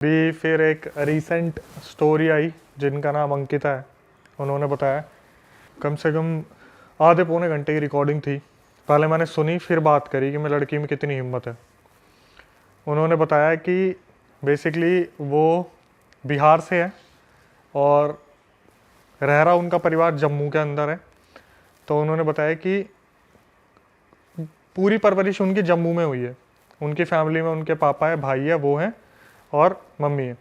भी फिर एक रीसेंट स्टोरी आई जिनका नाम अंकिता है। उन्होंने बताया, कम से कम आधे पौने घंटे की रिकॉर्डिंग थी। पहले मैंने सुनी, फिर बात करी कि मैं लड़की में कितनी हिम्मत है। उन्होंने बताया कि बेसिकली वो बिहार से है और रह रहा उनका परिवार जम्मू के अंदर है। तो उन्होंने बताया कि पूरी परवरिश उनकी जम्मू में हुई है। उनकी फैमिली में उनके पापा है, भाई है, वो हैं और मम्मी है।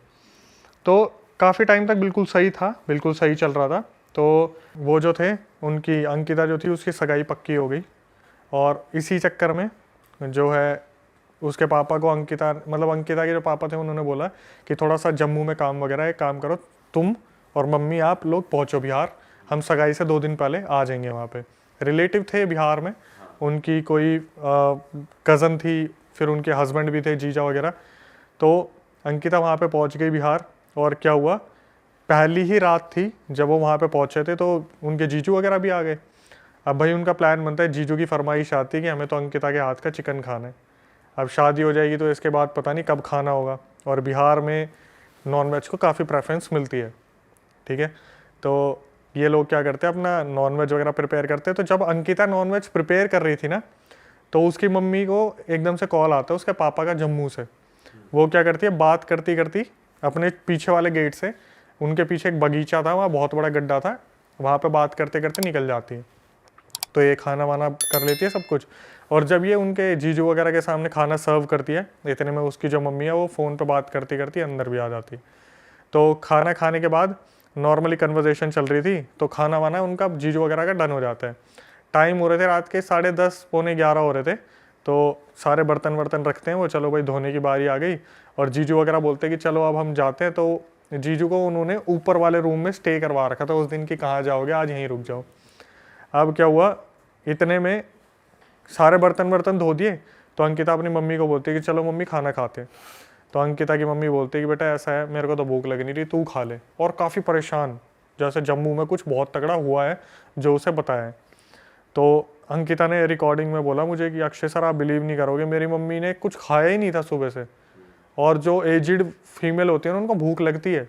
तो काफ़ी टाइम तक बिल्कुल सही था, बिल्कुल सही चल रहा था। तो वो जो थे, उनकी अंकिता जो थी, उसकी सगाई पक्की हो गई। और इसी चक्कर में जो है उसके पापा को अंकिता, मतलब अंकिता के जो पापा थे, उन्होंने बोला कि थोड़ा सा जम्मू में काम वगैरह है, काम करो तुम और मम्मी, आप लोग पहुँचो बिहार, हम सगाई से 2 दिन पहले आ जाएंगे। वहाँ पे रिलेटिव थे बिहार में, उनकी कोई कज़न थी, फिर उनके हस्बैंड भी थे, जीजा वगैरह। तो अंकिता वहाँ पे पहुँच गई बिहार। और क्या हुआ, पहली ही रात थी जब वो वहाँ पे पहुँचे थे, तो उनके जीजू वगैरह भी आ गए। अब भाई उनका प्लान बनता है, जीजू की फरमाइश आती है कि हमें तो अंकिता के हाथ का चिकन खाना है। अब शादी हो जाएगी तो इसके बाद पता नहीं कब खाना होगा। और बिहार में नॉनवेज को काफ़ी प्रेफरेंस मिलती है, ठीक है। तो ये लोग क्या करते हैं, अपना नॉनवेज वगैरह प्रिपेयर करते हैं। तो जब अंकिता नॉनवेज प्रिपेयर कर रही थी ना, तो उसकी मम्मी को एकदम से कॉल आता है उसके पापा का जम्मू से। वो क्या करती है, बात करती करती अपने पीछे वाले गेट से, उनके पीछे एक बगीचा था, वहाँ बहुत बड़ा गड्ढा था, वहाँ पे बात करते करते निकल जाती है। तो ये खाना वाना कर लेती है सब कुछ। और जब ये उनके जीजू वगैरह के सामने खाना सर्व करती है, इतने में उसकी जो मम्मी है वो फ़ोन पे बात करती करती अंदर भी आ जाती है। तो खाना खाने के बाद नॉर्मली कन्वर्जेशन चल रही थी, तो खाना वाना उनका जीजू वगैरह का डन हो जाता है। टाइम हो रहे थे रात के 10:30 पौने 11 हो रहे थे। तो सारे बर्तन वर्तन रखते हैं वो, चलो भाई धोने की बारी आ गई। और जीजू वगैरह बोलते हैं कि चलो अब हम जाते हैं। तो जीजू को उन्होंने ऊपर वाले रूम में स्टे करवा रखा था उस दिन, की कहाँ जाओगे, आज यहीं रुक जाओ। अब क्या हुआ, इतने में सारे बर्तन वर्तन धो दिए। तो अंकिता अपनी मम्मी को बोलती है कि चलो मम्मी खाना खाते हैं। तो अंकिता की मम्मी बोलती है कि बेटा ऐसा है, मेरे को तो भूख लग नहीं रही, तू खा ले। और काफ़ी परेशान, जैसे जम्मू में कुछ बहुत तगड़ा हुआ है जो उसे बताया है। तो अंकिता ने रिकॉर्डिंग में बोला मुझे कि अक्षय सर, आप बिलीव नहीं करोगे, मेरी मम्मी ने कुछ खाया ही नहीं था सुबह से। और जो एजिड फीमेल होती है ना, उनको भूख लगती है।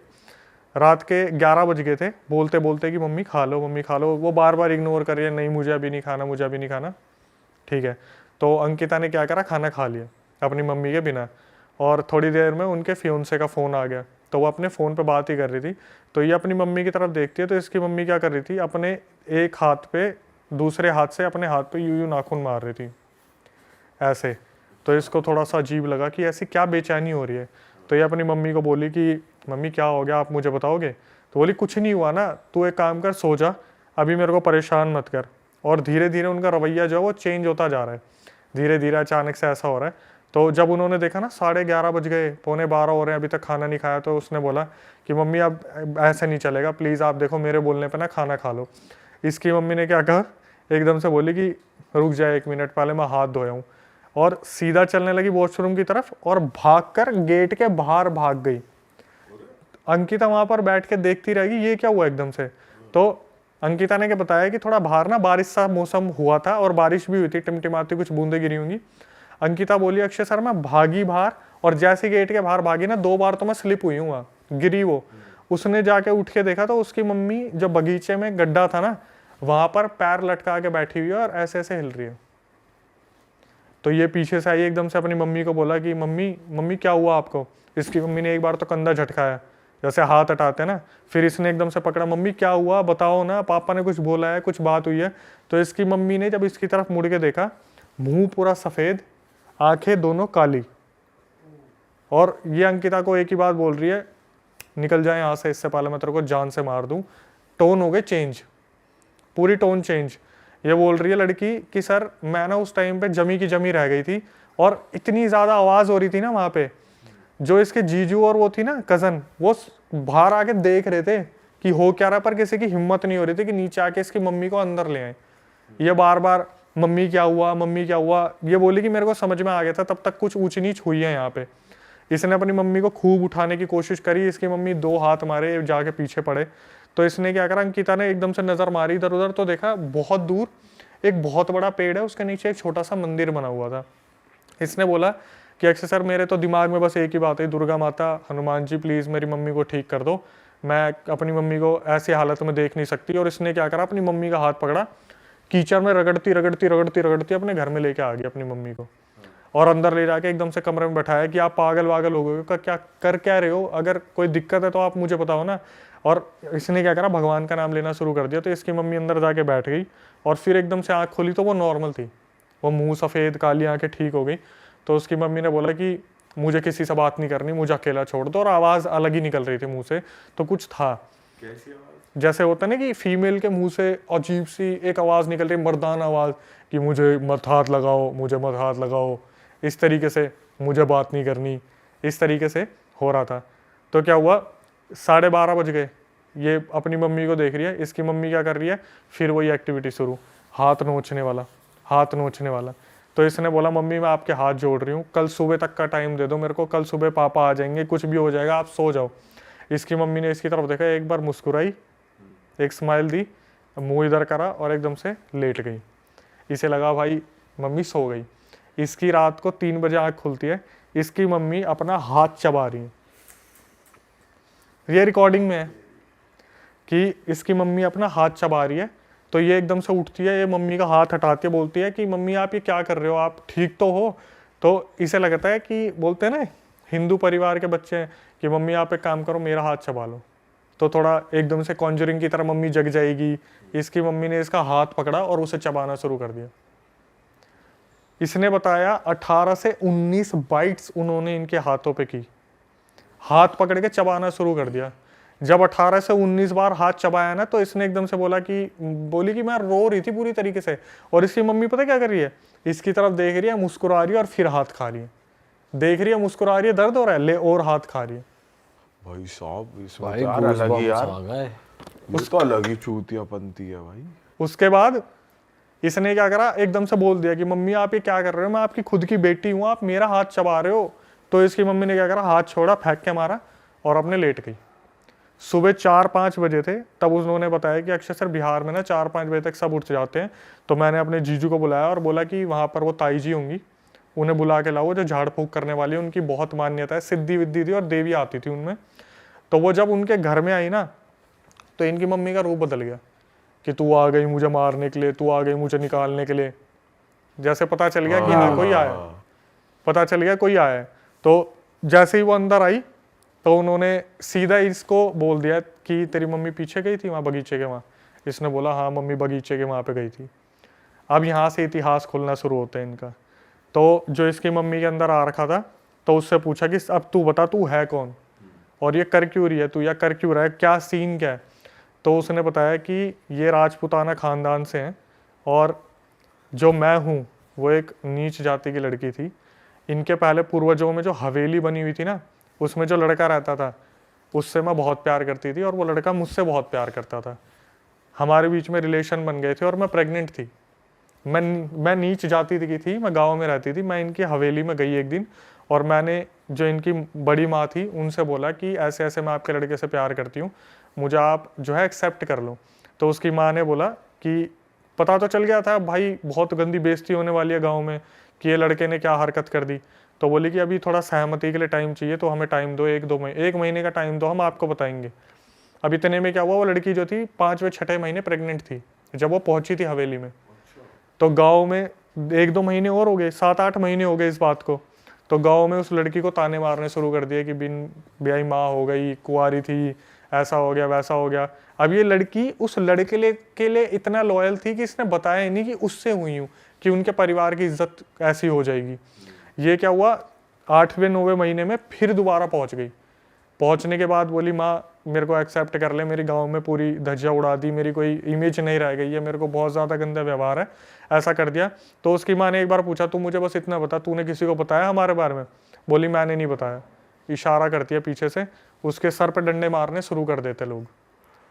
रात के 11 बज गए थे, बोलते बोलते कि मम्मी खा लो, मम्मी खा लो। वो बार बार इग्नोर कर रही है, नहीं मुझे अभी नहीं खाना, मुझे अभी नहीं खाना, ठीक है। तो अंकिता ने क्या करा, खाना खा लिया अपनी मम्मी के बिना। और थोड़ी देर में उनके फियोंसे का फ़ोन आ गया। तो वो अपने फ़ोन पे बात ही कर रही थी। तो ये अपनी मम्मी की तरफ देखती है, तो इसकी मम्मी क्या कर रही थी, अपने एक हाथ पे, दूसरे हाथ से अपने हाथ पे यूं यूं नाखून मार रही थी ऐसे। तो इसको थोड़ा सा अजीब लगा कि ऐसी क्या बेचैनी हो रही है। तो ये अपनी मम्मी को बोली कि मम्मी क्या हो गया, आप मुझे बताओगे। तो बोली कुछ नहीं हुआ ना, तू एक काम कर, सो जा, अभी मेरे को परेशान मत कर। और धीरे धीरे उनका रवैया जो है वो चेंज होता जा रहा है, धीरे धीरे अचानक से ऐसा हो रहा है। तो जब उन्होंने देखा ना 11:30 बज गए, पौने 12 हो रहे हैं, अभी तक खाना नहीं खाया, तो उसने बोला कि मम्मी अब ऐसे नहीं चलेगा, प्लीज़ आप देखो मेरे बोलने पे ना खाना खा लो। इसकी मम्मी ने क्या कहा, एकदम से बोली कि रुक जाए 1 मिनट, पहले मैं हाथ धोया हूँ। और सीधा चलने लगी वॉशरूम की तरफ और भागकर गेट के बाहर भाग गई। अंकिता वहां पर बैठ के देखती रहेगी ये क्या हुआ एकदम से। तो अंकिता ने क्या बताया कि थोड़ा बाहर ना बारिश सा मौसम हुआ था और बारिश भी हुई थी, टिमटिमाती कुछ बूंदें गिरी होंगी। अंकिता बोली अक्षय सर मैं भागी बाहर, और जैसे गेट के बाहर भागी ना, 2 बार तो मैं स्लिप हुई हूँ, गिरी वो। उसने जाके उठ के देखा तो उसकी मम्मी जो बगीचे में गड्ढा था ना, वहां पर पैर लटका के बैठी हुई है और ऐसे ऐसे हिल रही है। तो ये पीछे से आई, एकदम से अपनी मम्मी को बोला कि मम्मी मम्मी क्या हुआ आपको। इसकी मम्मी ने एक बार तो कंधा झटकाया, जैसे हाथ हटाते ना। फिर इसने एकदम से पकड़ा, मम्मी क्या हुआ बताओ ना, पापा ने कुछ बोला है, कुछ बात हुई है। तो इसकी मम्मी ने जब इसकी तरफ मुड़ के देखा, मुंह पूरा सफ़ेद, आंखें दोनों काली। और ये अंकिता को एक ही बात बोल रही है, निकल जाए यहाँ से, इससे पहले मैं तेरे को जान से मार दूँ। टोन हो गई चेंज, पूरी टोन चेंज। ये बोल रही है लड़की कि सर मैं ना उस टाइम पे जमी की जमी रह गई थी, और इतनी ज़्यादा आवाज़ हो रही थी ना वहाँ पे। जो इसके जीजू और वो थी ना कज़न, वो बाहर आके देख रहे थे कि हो क्या रहा, पर किसी की हिम्मत नहीं हो रही थी कि नीचे आके इसकी मम्मी को अंदर ले आए। ये बार बार मम्मी क्या हुआ, मम्मी क्या हुआ, ये बोली कि मेरे को समझ में आ गया था, तब तक कुछ ऊंच नीच हुई है यहाँ पे। इसने अपनी मम्मी को खूब उठाने की कोशिश करी, इसकी मम्मी 2 हाथ मारे, जाके पीछे पड़े। तो इसने क्या करा, अंकिता ने एकदम से नज़र मारी इधर उधर, तो देखा बहुत दूर एक बहुत बड़ा पेड़ है, उसके नीचे एक छोटा सा मंदिर बना हुआ था। इसने बोला कि अक्षय सर मेरे तो दिमाग में बस एक ही बात है, दुर्गा माता, हनुमान जी प्लीज़ मेरी मम्मी को ठीक कर दो, मैं अपनी मम्मी को ऐसी हालत में देख नहीं सकती। और इसने क्या करा, अपनी मम्मी का हाथ पकड़ा, कीचड़ में रगड़ती रगड़ती रगड़ती रगड़ती अपने घर में लेके आ गई अपनी मम्मी को, और अंदर ले जाके एकदम से कमरे में बैठाया कि आप पागल वागल हो गए, क्या कर क्या रहे हो, अगर कोई दिक्कत है तो आप मुझे बताओ ना। और इसने क्या करा, भगवान का नाम लेना शुरू कर दिया। तो इसकी मम्मी अंदर जाके बैठ गई और फिर एकदम से आँख खोली तो वो नॉर्मल थी, वो मुंह सफ़ेद, काली आँखें ठीक हो गई। तो उसकी मम्मी ने बोला कि मुझे किसी से बात नहीं करनी, मुझे अकेला छोड़ दो। और आवाज़ अलग ही निकल रही थी मुँह से, तो कुछ था। कैसी आवाज़? जैसे होता है ना कि फीमेल के मुंह से अजीब सी एक आवाज़ निकल रही, मर्दाना आवाज़, कि मुझे मत हाथ लगाओ, मुझे मत हाथ लगाओ, इस तरीके से, मुझे बात नहीं करनी, इस तरीके से हो रहा था। तो क्या हुआ, 12:30 बज गए, ये अपनी मम्मी को देख रही है, इसकी मम्मी क्या कर रही है, फिर वही एक्टिविटी शुरू, हाथ नोचने वाला, हाथ नोचने वाला। तो इसने बोला मम्मी मैं आपके हाथ जोड़ रही हूँ, कल सुबह तक का टाइम दे दो मेरे को, कल सुबह पापा आ जाएंगे, कुछ भी हो जाएगा, आप सो जाओ। इसकी मम्मी ने इसकी तरफ देखा, एक बार मुस्कुराई, एक स्माइल दी, मुंह इधर करा और एकदम से लेट गई। इसे लगा भाई मम्मी सो गई। इसकी रात को 3 बजे आँख खुलती है, इसकी मम्मी अपना हाथ चबा रही है। ये रिकॉर्डिंग में है कि इसकी मम्मी अपना हाथ चबा रही है। तो ये एकदम से उठती है, ये मम्मी का हाथ हटाती है, बोलती है कि मम्मी आप ये क्या कर रहे हो, आप ठीक तो हो। तो इसे लगता है कि बोलते हैं ना हिंदू परिवार के बच्चे हैं कि मम्मी आप एक काम करो, मेरा हाथ चबा लो। तो थोड़ा एकदम से कॉन्जरिंग की तरह मम्मी जग जाएगी। इसकी मम्मी ने इसका हाथ पकड़ा और उसे चबाना शुरू कर दिया। इसने बताया 18 से 19 बाइट्स उन्होंने इनके हाथों पे की, हाथ पकड़ के चबाना शुरू कर दिया। जब 18 से 19 बार हाथ चबाया ना, तो इसने एकदम से बोली कि मैं रो रही थी पूरी तरीके से। और इसकी मम्मी पता क्या कर रही है, इसकी तरफ देख रही है, मुस्कुरा रही है और फिर हाथ खा रही है, देख रही है, मुस्कुरा रही है, दर्द हो रहा है, ले और हाथ खा रही है। भाई साहब इसमें भाई तो यार अलग ही यार, आ गए। उसको अलग ही चूतियापंती है भाई। उसके बाद इसने क्या करा, एकदम से बोल दिया कि मम्मी आप ये क्या कर रहे हो, मैं आपकी खुद की बेटी हूँ, आप मेरा हाथ चबा रहे हो। तो इसकी मम्मी ने क्या करा, हाथ छोड़ा, फेंक के मारा और अपने लेट गई। सुबह 4-5 बजे थे, तब उन्होंने बताया कि अक्षय सर बिहार में ना 4-5 बजे तक सब उठ जाते हैं। तो मैंने अपने जीजू को बुलाया और बोला कि वहाँ पर वो ताई जी होंगी, उन्हें बुला के लाओ, जो झाड़ फूक करने वाली है, उनकी बहुत मान्यता है, सिद्धि विद्धि थी और देवी आती थी उनमें। तो वो जब उनके घर में आई ना, तो इनकी मम्मी का रूप बदल गया कि तू आ गई मुझे मारने के लिए, तू आ गई मुझे निकालने के लिए। जैसे पता चल गया कि हाँ कोई आया, पता चल गया कोई आया है। तो जैसे ही वो अंदर आई, तो उन्होंने सीधा इसको बोल दिया कि तेरी मम्मी पीछे गई थी वहाँ बगीचे के वहाँ। इसने बोला हाँ मम्मी बगीचे के वहाँ पे गई थी। अब यहाँ से इतिहास खुलना शुरू होता है इनका। तो जो इसकी मम्मी के अंदर आ रखा था, तो उससे पूछा कि अब तू बता तू है कौन और ये कर क्यों रही है तू, या कर क्यों रहा है, क्या सीन क्या है। तो उसने बताया कि ये राजपूताना ख़ानदान से हैं और जो मैं हूँ वो एक नीच जाति की लड़की थी। इनके पहले पूर्वजों में जो हवेली बनी हुई थी ना, उसमें जो लड़का रहता था उससे मैं बहुत प्यार करती थी और वो लड़का मुझसे बहुत प्यार करता था। हमारे बीच में रिलेशन बन गए थे और मैं प्रेग्नेंट थी। मैं नीच जाति की थी, मैं गांव में रहती थी। मैं इनकी हवेली में गई एक दिन और मैंने जो इनकी बड़ी माँ थी उनसे बोला कि ऐसे ऐसे मैं आपके लड़के से प्यार करती हूँ, मुझे आप जो है एक्सेप्ट कर लो। तो उसकी माँ ने बोला कि पता तो चल गया था भाई, बहुत गंदी बेइज्जती होने वाली है गाँव में कि ये लड़के ने क्या हरकत कर दी। तो बोली कि अभी थोड़ा सहमति के लिए टाइम चाहिए, तो हमें टाइम दो, 1 महीने का टाइम दो, हम आपको बताएंगे। अब इतने में क्या हुआ, वो लड़की जो थी 5वें-6ठे महीने प्रेग्नेंट थी जब वो पहुंची थी हवेली में। तो गांव में 1-2 महीने और हो गए, 7-8 महीने हो गए इस बात को। तो गांव में उस लड़की को ताने मारने शुरू कर दिए कि बिन ब्याही माँ हो गई, कुंवारी थी, ऐसा हो गया वैसा हो गया। अब ये लड़की उस लड़के के लिए इतना लॉयल थी कि इसने बताया ही नहीं कि उससे हुई हूँ, कि उनके परिवार की इज्जत ऐसी हो जाएगी। ये क्या हुआ, 8वें-9वें महीने में फिर दोबारा पहुंच गई। पहुंचने के बाद बोली माँ मेरे को एक्सेप्ट कर ले, मेरी गांव में पूरी धज्जियाँ उड़ा दी, मेरी कोई इमेज नहीं रह गई है, मेरे को बहुत ज़्यादा गंदा व्यवहार है, ऐसा कर दिया। तो उसकी माँ ने एक बार पूछा तू मुझे बस इतना बता, तूने किसी को बताया हमारे बारे में? बोली मैंने नहीं बताया। इशारा करती है पीछे से, उसके सर पर डंडे मारने शुरू कर देते लोग,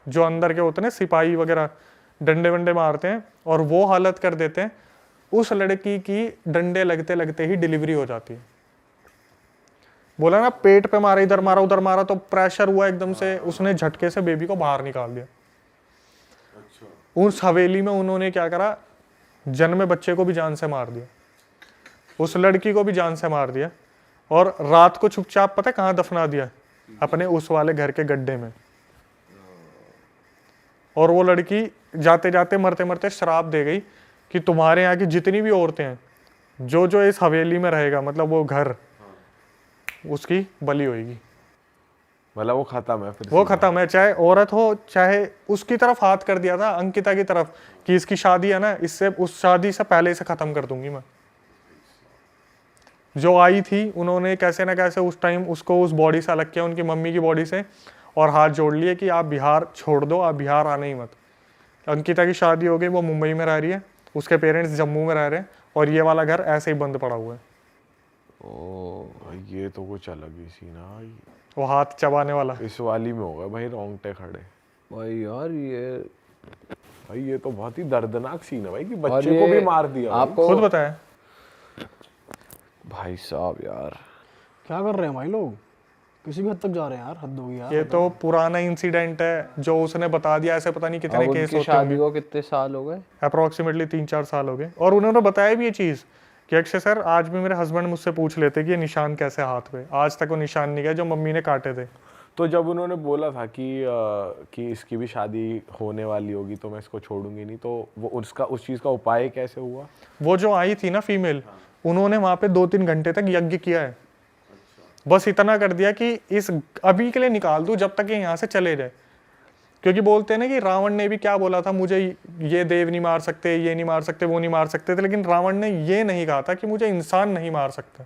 जो अंदर के होते हैं सिपाही वगैरह, डंडे वंडे मारते हैं और वो हालत कर देते हैं। उस लड़की की डंडे लगते लगते ही डिलीवरी हो जाती है। बोला ना पेट पे मारा, इधर मारा उधर मारा, तो प्रेशर हुआ एकदम से, उसने झटके से बेबी को बाहर निकाल दिया। उस हवेली में उन्होंने क्या करा, जन्मे बच्चे को भी जान से मार दिया, उस लड़की को भी जान से मार दिया। और रात को चुपचाप पता है कहाँ दफना दिया, अपने उस वाले घर के गड्ढे में। और वो लड़की जाते जाते मरते मरते श्राप दे गई कि तुम्हारे यहाँ की जितनी भी औरतें हैं, जो जो इस हवेली में रहेगा, मतलब वो घर, उसकी बलि होगी। मतलब वो खत्म है फिर वो सीधा। खत्म है, चाहे औरत हो चाहे। उसकी तरफ हाथ कर दिया था, अंकिता की तरफ, कि इसकी शादी है ना, इससे उस शादी से पहले इसे खत्म कर दूंगी मैं। जो आई थी उन्होंने कैसे ना कैसे उस टाइम उसको उस बॉडी से अलग किया, उनकी मम्मी की बॉडी से, और हाथ जोड़ लिए कि आप बिहार छोड़ दो, आप बिहार आने ही मत। अंकिता की शादी हो गई, वो मुंबई में रह रही है, उसके पेरेंट्स जम्मू में रह रहे हैं, और ये वाला घर ऐसे ही बंद पड़ा हुआ है। ओ भाई ये तो कुछ अलग ही सीन है भाई। वो हाथ चबाने वाला। इस वाली में होगा भाई रोंगटे खड़े। भाई यार ये तो बहुत ही दर्दनाक सीन है भाई कि और बच्चे को भी मार दिया भाई। आपको खुद बताया। भाई साहब यार क्या कर रहे हैं भाई लोग, किसी भी हद तक जा रहे हैं यार, हद होगी यार। ये तो पुराना इंसिडेंट है जो उसने बता दिया, ऐसे पता नहीं कितने अब केस उनकी होते शादी होंगे। को कितने साल हो गए? अप्रोक्सीमेटली 3-4 साल हो गए। और उन्होंने बताया भी ये चीज़ कि अक्षय सर, आज भी मेरे हस्बैंड मुझसे पूछ लेते कि ये निशान कैसे हाथ पे, आज तक वो निशान नहीं गया जो मम्मी ने काटे थे। तो जब उन्होंने बोला था कि इसकी भी शादी होने वाली होगी तो मैं इसको छोड़ूंगी नहीं, तो वो उसका उस चीज़ का उपाय कैसे हुआ? वो जो आई थी ना फीमेल, उन्होंने वहां पे 2-3 घंटे तक यज्ञ किया है। बस इतना कर दिया कि इस अभी के लिए निकाल दूं जब तक ये यहाँ से चले जाए। क्योंकि बोलते हैं ना कि रावण ने भी क्या बोला था, मुझे ये देव नहीं मार सकते, ये नहीं मार सकते, वो नहीं मार सकते थे, लेकिन रावण ने ये नहीं कहा था कि मुझे इंसान नहीं मार सकते।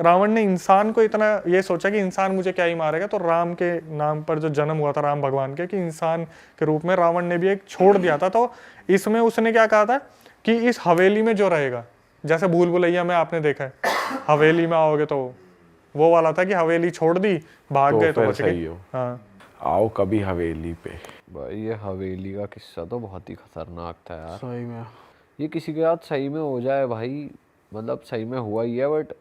रावण ने इंसान को इतना ये सोचा कि इंसान मुझे क्या ही मारेगा, तो राम के नाम पर जो जन्म हुआ था राम भगवान के, कि इंसान के रूप में रावण ने भी एक छोड़ दिया था। तो इसमें उसने क्या कहा था कि इस हवेली में जो रहेगा, जैसे भूल भुलैया में आपने देखा है, हवेली में आओगे तो वो वाला था कि हवेली छोड़ दी, भाग तो गए तो फिर बच सही गए। हो। हाँ, आओ कभी हवेली पे। भाई ये हवेली का किस्सा तो बहुत ही खतरनाक था यार। सही में ये किसी के साथ सही में हो जाए भाई, मतलब सही में हुआ ही है, बट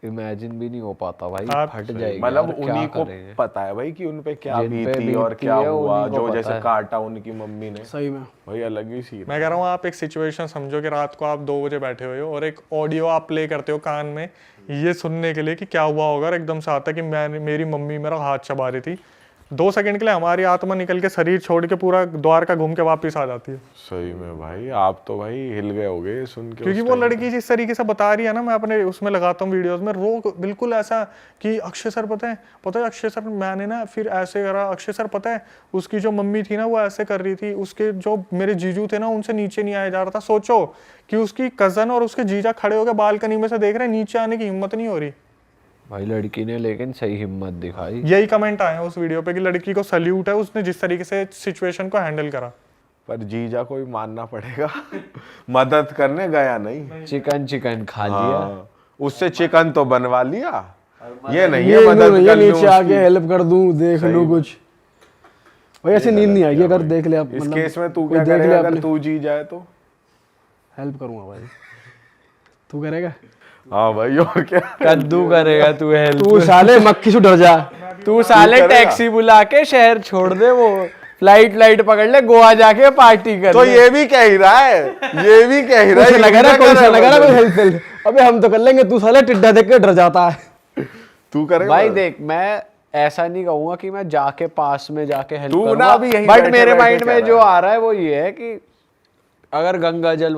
इमेजिन भी नहीं हो पाता भाई, आप- फट जाएगी मतलब यार, क्या उन्हीं को करेंगे? पता है भाई कि उन पे क्या जिन पे बीती और बीती क्या है, हुआ, उन्हीं को जो पता जैसे है। काटा उनकी मम्मी ने। सही में भाई अलग ही सीन। मैं कह रहा हूँ आप एक सिचुएशन समझो कि रात को आप 2 बजे बैठे हुए हो और एक ऑडियो आप प्ले करते हो कान में, ये सुनने के लिए कि क्या हुआ होगा, और एकदम से आता है कि मेरी मम्मी मेरा हाथ चबा रही थी। 2 सेकंड के लिए हमारी आत्मा निकल के शरीर छोड़ के पूरा द्वारका घूम के वापस आ जाती है। सही में भाई आप तो भाई हिल गए होगे सुन के। क्योंकि उस वो time। लड़की जिस तरीके से बता रही है ना, मैं अपने उसमें लगाता हूँ वीडियोस में, रो बिल्कुल ऐसा कि अक्षय सर पता है अक्षय सर मैंने ना फिर ऐसे करा, अक्षय सर पता है उसकी जो मम्मी थी ना वो ऐसे कर रही थी, उसके जो मेरे जीजू थे ना उनसे नीचे नहीं आया जा रहा था। सोचो कि उसकी कजन और उसके जीजा खड़े होकर बालकनी में से देख रहे हैं, नीचे आने की हिम्मत नहीं हो रही। भाई लड़की ने लेकिन सही हिम्मत दिखाई। यही कमेंट आए हैं उस वीडियो पे कि लड़की को सल्यूट है, उसने जिस तरीके से सिचुएशन को हैंडल करा। पर जीजा को भी मानना पड़ेगा मदद करने गया नहीं। चिकन खा लिया। हाँ, उससे चिकन तो बनवा लिया, ये नहीं ये है मदद ये कर लूं नीचे आके उसकी। हेल्प कर दूं, देख लूं कुछ। भाई ऐसे नींद नहीं आएगी अगर देख ले आप, इस मतलब केस में तू कोई क्या देख ले करेगा अगर आपने। तू जी जाए तो? हेल्प करूंगा भाई, तू करेगा? हाँ भाई और क्या। कद्दू करेगा तू हेल्प? तू साले मक्खी से डर जा। तू साले करेगा? टैक्सी बुला के शहर छोड़ दे, वो फ्लाइट पकड़ ले, गोवा जाके पार्टी कर तो ले। ये भी कह ही रहा है, ये भी कह ही रहा है। कुछ लगा ना, ये कुछ क्या लगा ना, कर कोई रहा है? हेल्प। अबे हम तो कर लेंगे, तू साले टिड्डा देख के डर जाता है। तू करेगा भाई देख, मैं ऐसा नहीं कहूंगा कि मैं जाके पास में जाके हेल्प तू ना करूंगा, अभी यहीं बट बैठे मेरे बैठे माइंड कह में रहा जो है। आ रहा है वो ये है कि अगर गंगा जल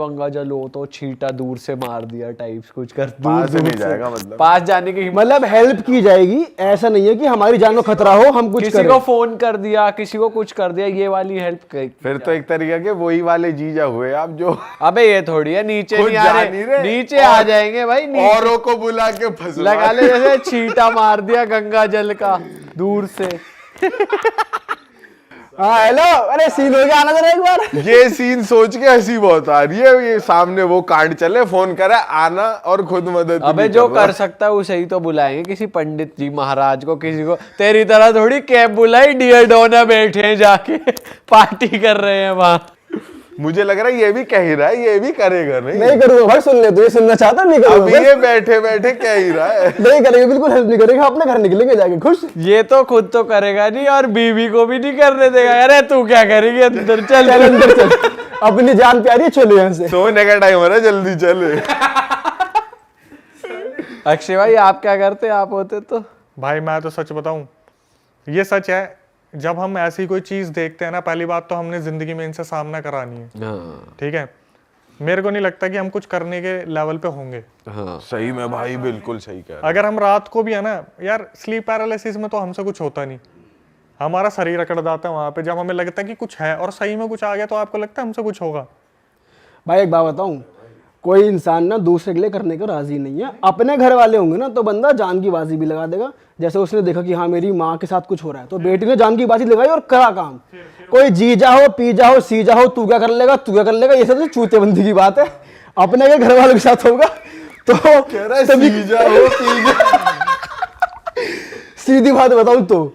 हो तो छींटा दूर से मार दिया टाइप्स कुछ कर, दूर पास से दूर नहीं से जाएगा मतलब। पास जाने की हिम्मत। मतलब हेल्प की जाएगी, ऐसा नहीं है कि हमारी जान को खतरा हो हम कुछ किसी करें। को फोन कर दिया, किसी को कुछ कर दिया, ये वाली हेल्प कर। फिर तो एक तरीके के वही वाले जीजा हुए आप जो अबे ये थोड़ी है नीचे खुद नहीं आ जा नहीं रहे, रहे, नीचे आ जाएंगे भाई, नीचे औरों को बुला के फंसवा लगा ले, जैसे छींटा मार दिया गंगा जल का दूर से। हाँ हेलो, अरे सीन हो गया, आना जरा एक बार। ये सीन सोच के हंसी बहुत आ रही है। ये सामने वो कांड चले, फोन करे आना और खुद मदद अबे नहीं जो कर रहा। कर सकता है उसे ही तो बुलाएंगे, किसी पंडित जी महाराज को, किसी को। तेरी तरह थोड़ी कैब बुलाई, डियर डोना बैठे हैं जाके पार्टी कर रहे हैं वहां। मुझे लग रहा है ये भी कह ही रहा है, ये भी करेगा नहीं। नहीं करूंगा भाई, सुन ले, तू ये सुनना चाहता नहीं करूंगा अभी बस। ये बैठे बैठे कह ही रहा है। नहीं करेगा, बिल्कुल हेल्प नहीं करेगा, अपने घर निकलेंगे जाके खुश। ये तो खुद तो करेगा नहीं और बीवी को भी नहीं करने देगा। अरे तू क्या करेगी, अंदर चल। चल अंदर चल, अपनी जान प्यारी है, चलो यहाँ से। सोने का टाइम हो रहा है, जल्दी चले। अक्षय भाई आप क्या करते आप होते तो? भाई मैं तो सच बताऊं, ये सच है, जब हम ऐसी कोई चीज देखते हैं ना, पहली बात तो हमने जिंदगी में इनसे सामना करानी है, हाँ ठीक है। मेरे को नहीं लगता कि हम कुछ करने के लेवल पे होंगे। हाँ सही में भाई, बिल्कुल सही कह रहे अगर हम रात को भी है ना यार, स्लीप पैरालिसिस में तो हमसे कुछ होता नहीं, हमारा शरीर अकड़ जाता है वहां पे। जब हमें लगता है कि कुछ है और सही में कुछ आ गया, तो आपको लगता है हमसे कुछ होगा? भाई एक बात बताऊं, कोई इंसान ना दूसरे के लिए करने को राजी नहीं है। अपने घर वाले होंगे ना तो बंदा जान की बाजी भी लगा देगा। जैसे उसने देखा कि हाँ मेरी माँ के साथ कुछ हो रहा है, तो बेटी ने जान की बाजी लगाई और करा काम। कोई जीजा हो, पीजा हो, सीजा हो, तू क्या कर लेगा, तू क्या कर लेगा, ये सब तो चूतेबंदी की बात है। अपने के घर वालों के साथ होगा तो सीधी बात बताऊं तो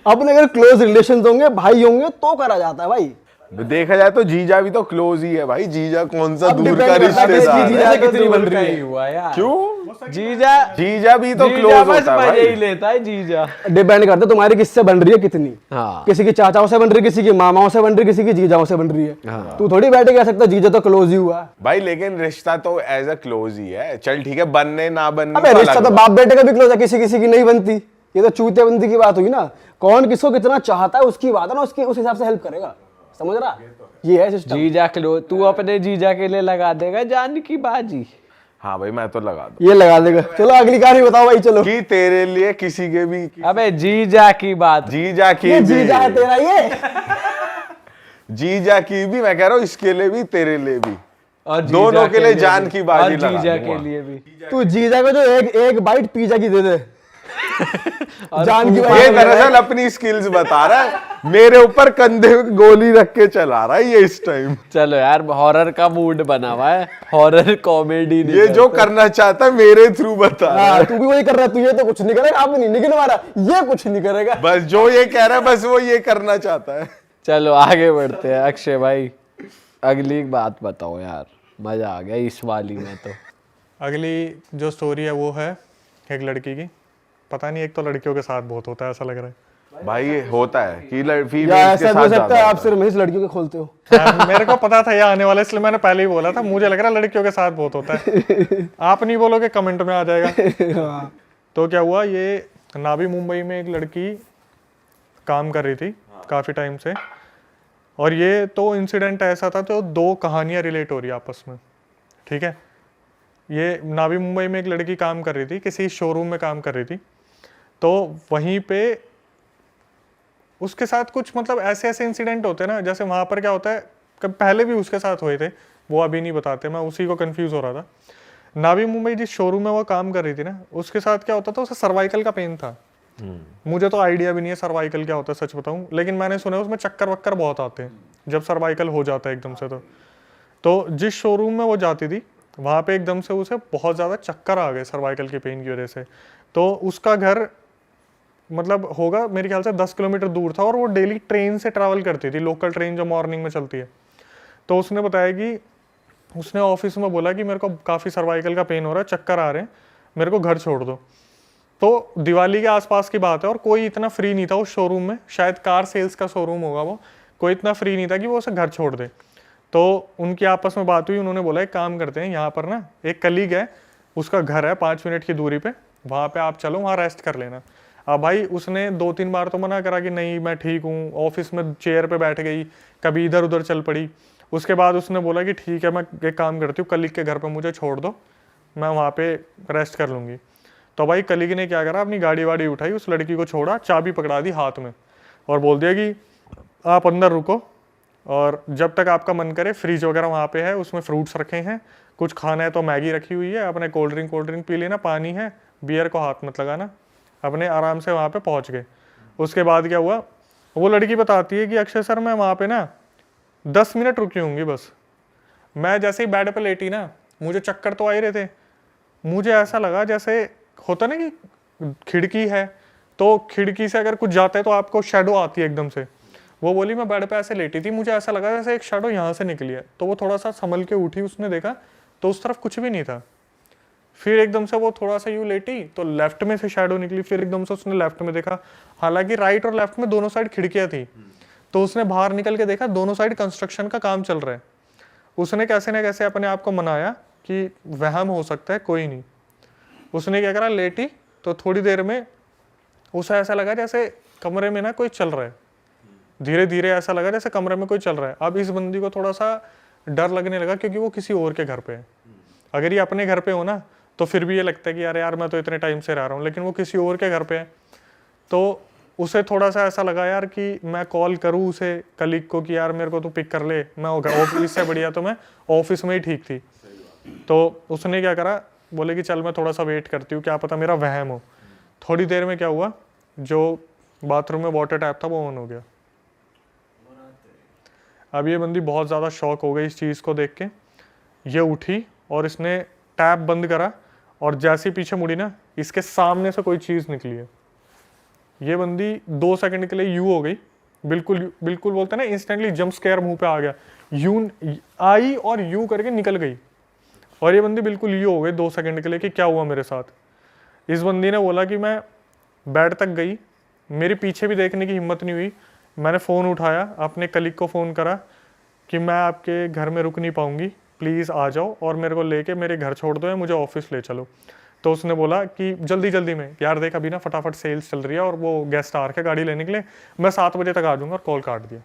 अपने अगर क्लोज रिलेशन होंगे, भाई होंगे, तो करा जाता है भाई। देखा जाए तो जीजा भी तो क्लोज ही है भाई। जीजा कौन सा अब दूर depend का करता है रिश्तेदार इसकी है? जीजा कितनी बन रही का ही है। हुआ यार। क्यों? जीजा जीजा भी तो जीजा क्लोज बस होता है मजे ही भाई। लेता है जीजा। डिपेंड करता है तुम्हारी किससे बन रही है कितनी। हाँ किसी की चाचाओं से बन रही है, किसी की मामाओं से बन रही है, किसी की जीजाओं से बन रही है। हाँ। तू थोड़ी बैठे कह सकता जीजा तो क्लोज ही हुआ है। भाई लेकिन रिश्ता तो एज अ क्लोज ही है। चल ठीक है, बनने ना बनने अबे तो रिश्ता अलग तो बात। बाप बेटे का भी क्लोज है, किसी किसी की नहीं बनती। ये तो चूतेबंदी की बात हुई ना। कौन किसको कितना चाहता है उसकी बात है ना, उसकी उस हिसाब से हेल्प करेगा। समझ रहा? ये है सिस्टम। जीजा क्लोज, तू अपने जीजा के लिए लगा देगा जान की बाजी। हाँ भाई मैं तो लगा दूं ये लगा देगा। चलो अगली कहानी बताओ भाई, चलो। कि तेरे लिए किसी के भी अबे जीजा की बात। जीजा की ये भी जीजा है तेरा ये। जीजा की भी मैं कह रहा हूँ, इसके लिए भी तेरे लिए भी, और जीजा दोनों के लिए जान भी। की बाजी और लगा जीजा दूंगा। के लिए भी। तू जीजा को जो एक बाइट पिज्जा की दे दे। जान की ये बात दरअसल अपनी स्किल्स बता रहा है, मेरे ऊपर कंधे में गोली रख के चला रहा है ये इस टाइम। चलो यार हॉरर का मूड बना हुआ है, हॉरर कॉमेडी। ये जो करना चाहता है मेरे थ्रू बता रहा है। हाँ, तू भी वही कर रहा है। तू ये तो कुछ नहीं करेगा, आप नहीं निकल मारा, ये कुछ नहीं करेगा। बस जो ये कह रहा है बस वो ये करना चाहता है। चलो आगे बढ़ते हैं। अक्षय भाई अगली बात बताओ यार, मजा आ गया इस वाली में तो। अगली जो स्टोरी है वो है एक लड़की की। पता नहीं, एक तो लड़कियों के साथ बहुत होता है ऐसा लग रहा है। भाई ये होता है कि फीमेल या के ऐसा भी साथ हो सकता ज्यादा है आप होता है। सिर्फ हमेशा लड़कियों के खोलते हो। मेरे को पता था ये आने वाला, इसलिए मैंने पहले ही बोला था। मुझे लग रहा है लड़कियों के साथ बहुत होता है। आप नहीं बोलोगे कमेंट में आ जाएगा। तो क्या हुआ, ये नावी मुंबई में एक लड़की काम कर रही थी काफ़ी टाइम से, और ये तो इंसिडेंट ऐसा था तो दो कहानियाँ रिलेट हो रही है आपस में, ठीक है। ये नावी मुंबई में एक लड़की काम कर रही थी, किसी शोरूम में काम कर रही थी। तो वहीं पे उसके साथ कुछ मतलब ऐसे ऐसे इंसिडेंट होते हैं ना, जैसे वहाँ पर क्या होता है, कब पहले भी उसके साथ हुए थे, वो अभी नहीं बताते, मैं उसी को कंफ्यूज हो रहा था। नावी मुंबई जिस शोरूम में वो काम कर रही थी ना, उसके साथ क्या होता था, उसे सर्वाइकल का पेन था। मुझे तो आइडिया भी नहीं है सर्वाइकल क्या होता है सच बताऊं, लेकिन मैंने सुना है उसमें चक्कर वक्कर बहुत आते हैं जब सर्वाइकल हो जाता है एकदम से। तो जिस शोरूम में वो जाती थी वहाँ पे एकदम से उसे बहुत ज़्यादा चक्कर आ गए सर्वाइकल के पेन की वजह से। तो उसका घर मतलब होगा मेरे ख्याल से 10 किलोमीटर दूर था, और वो डेली ट्रेन से ट्रैवल करती थी, लोकल ट्रेन जो मॉर्निंग में चलती है। तो उसने बताया कि उसने ऑफिस में बोला कि मेरे को काफ़ी सर्वाइकल का पेन हो रहा है, चक्कर आ रहे हैं, मेरे को घर छोड़ दो। तो दिवाली के आसपास की बात है, और कोई इतना फ्री नहीं था उस शोरूम में, शायद कार सेल्स का शोरूम होगा वो, कोई इतना फ्री नहीं था कि वो उसे घर छोड़ दे। तो उनकी आपस में बात हुई, उन्होंने बोला एक काम करते हैं, यहाँ पर ना एक कलीग है, उसका घर है 5 मिनट की दूरी पे, वहाँ पे आप चलो, वहाँ रेस्ट कर लेना। अब भाई उसने 2-3 बार तो मना करा कि नहीं मैं ठीक हूँ, ऑफिस में चेयर पे बैठ गई, कभी इधर उधर चल पड़ी। उसके बाद उसने बोला कि ठीक है मैं एक काम करती हूँ, कलीग के घर पर मुझे छोड़ दो, मैं वहाँ पे रेस्ट कर लूँगी। तो भाई कलीग ने क्या करा, अपनी गाड़ी वाड़ी उठाई, उस लड़की को छोड़ा, चाबी पकड़ा दी हाथ में, और बोल दिया कि आप अंदर रुको, और जब तक आपका मन करे, फ्रिज वगैरह वहाँ पे है, उसमें फ्रूट्स रखे हैं, कुछ खाना है तो मैगी रखी हुई है, अपने कोल्ड ड्रिंक पी लेना, पानी है, बियर को हाथ मत लगाना। अपने आराम से वहाँ पे पहुँच गए। उसके बाद क्या हुआ, वो लड़की बताती है कि अक्षय सर मैं वहाँ पे ना 10 मिनट रुकी होंगी बस। मैं जैसे ही बेड पे लेटी ना, मुझे चक्कर तो आ ही रहे थे, मुझे ऐसा लगा जैसे होता ना कि खिड़की है, तो खिड़की से अगर कुछ जाता है तो आपको शेडो आती है एकदम से। वो बोली मैं बेड पे ऐसे लेटी थी, मुझे ऐसा लगा जैसे एक शेडो यहाँ से निकली है। तो वो थोड़ा सा संभल के उठी, उसने देखा तो उस तरफ कुछ भी नहीं था। फिर एकदम से वो थोड़ा सा यूँ लेटी तो लेफ्ट में से शेडो निकली, फिर एकदम से उसने लेफ्ट में देखा, हालांकि राइट और लेफ्ट में दोनों साइड खिड़कियाँ थी। तो उसने बाहर निकल के देखा दोनों साइड कंस्ट्रक्शन का काम चल रहा है। उसने कैसे ना कैसे अपने आप को मनाया कि वहम हो सकता है, कोई नहीं। उसने क्या करा, लेटी तो थोड़ी देर में उसे ऐसा लगा जैसे कमरे में ना कोई चल रहा है, धीरे धीरे ऐसा लगा जैसे कमरे में कोई चल रहा है। अब इस बंदी को थोड़ा सा डर लगने लगा क्योंकि वो किसी और के घर पे है। अगर ये अपने घर पे हो ना तो फिर भी ये लगता है कि यार मैं तो इतने टाइम से रह रहा हूँ, लेकिन वो किसी और के घर पे है। तो उसे थोड़ा सा ऐसा लगा यार कि मैं कॉल करूँ उसे कलीग को कि यार मेरे को तो पिक कर ले, मैं ऑफिस से बढ़िया तो मैं ऑफिस में ही ठीक थी। तो उसने क्या करा, बोले कि चल मैं थोड़ा सा वेट करती हूँ, क्या पता मेरा वहम हो। थोड़ी देर में क्या हुआ, जो बाथरूम में वाटर टैप था वो ऑन हो गया। अब ये बंदी बहुत ज़्यादा शॉक हो गई इस चीज़ को देख के। ये उठी और इसने टैप बंद करा और जैसे ही पीछे मुड़ी ना, इसके सामने से कोई चीज़ निकली है। ये बंदी 2 सेकंड के लिए यू हो गई, बिल्कुल बिल्कुल बोलते हैं ना इंस्टेंटली जंप स्केयर मुंह पे आ गया, यू आई और यू करके निकल गई। और ये बंदी बिल्कुल यू हो गई 2 सेकंड के लिए कि क्या हुआ मेरे साथ। इस बंदी ने बोला कि मैं बेड तक गई, मेरे पीछे भी देखने की हिम्मत नहीं हुई। मैंने फ़ोन उठाया, अपने कलीग को फ़ोन करा कि मैं आपके घर में रुक नहीं पाऊंगी, प्लीज़ आ जाओ और मेरे को लेके मेरे घर छोड़ दो या मुझे ऑफिस ले चलो। तो उसने बोला कि जल्दी जल्दी में, यार देख अभी ना फटाफट सेल्स चल रही है और वो गेस्ट आ रखे गाड़ी लेने के लिए, मैं 7 बजे तक आ जाऊँगा, और कॉल काट दिया।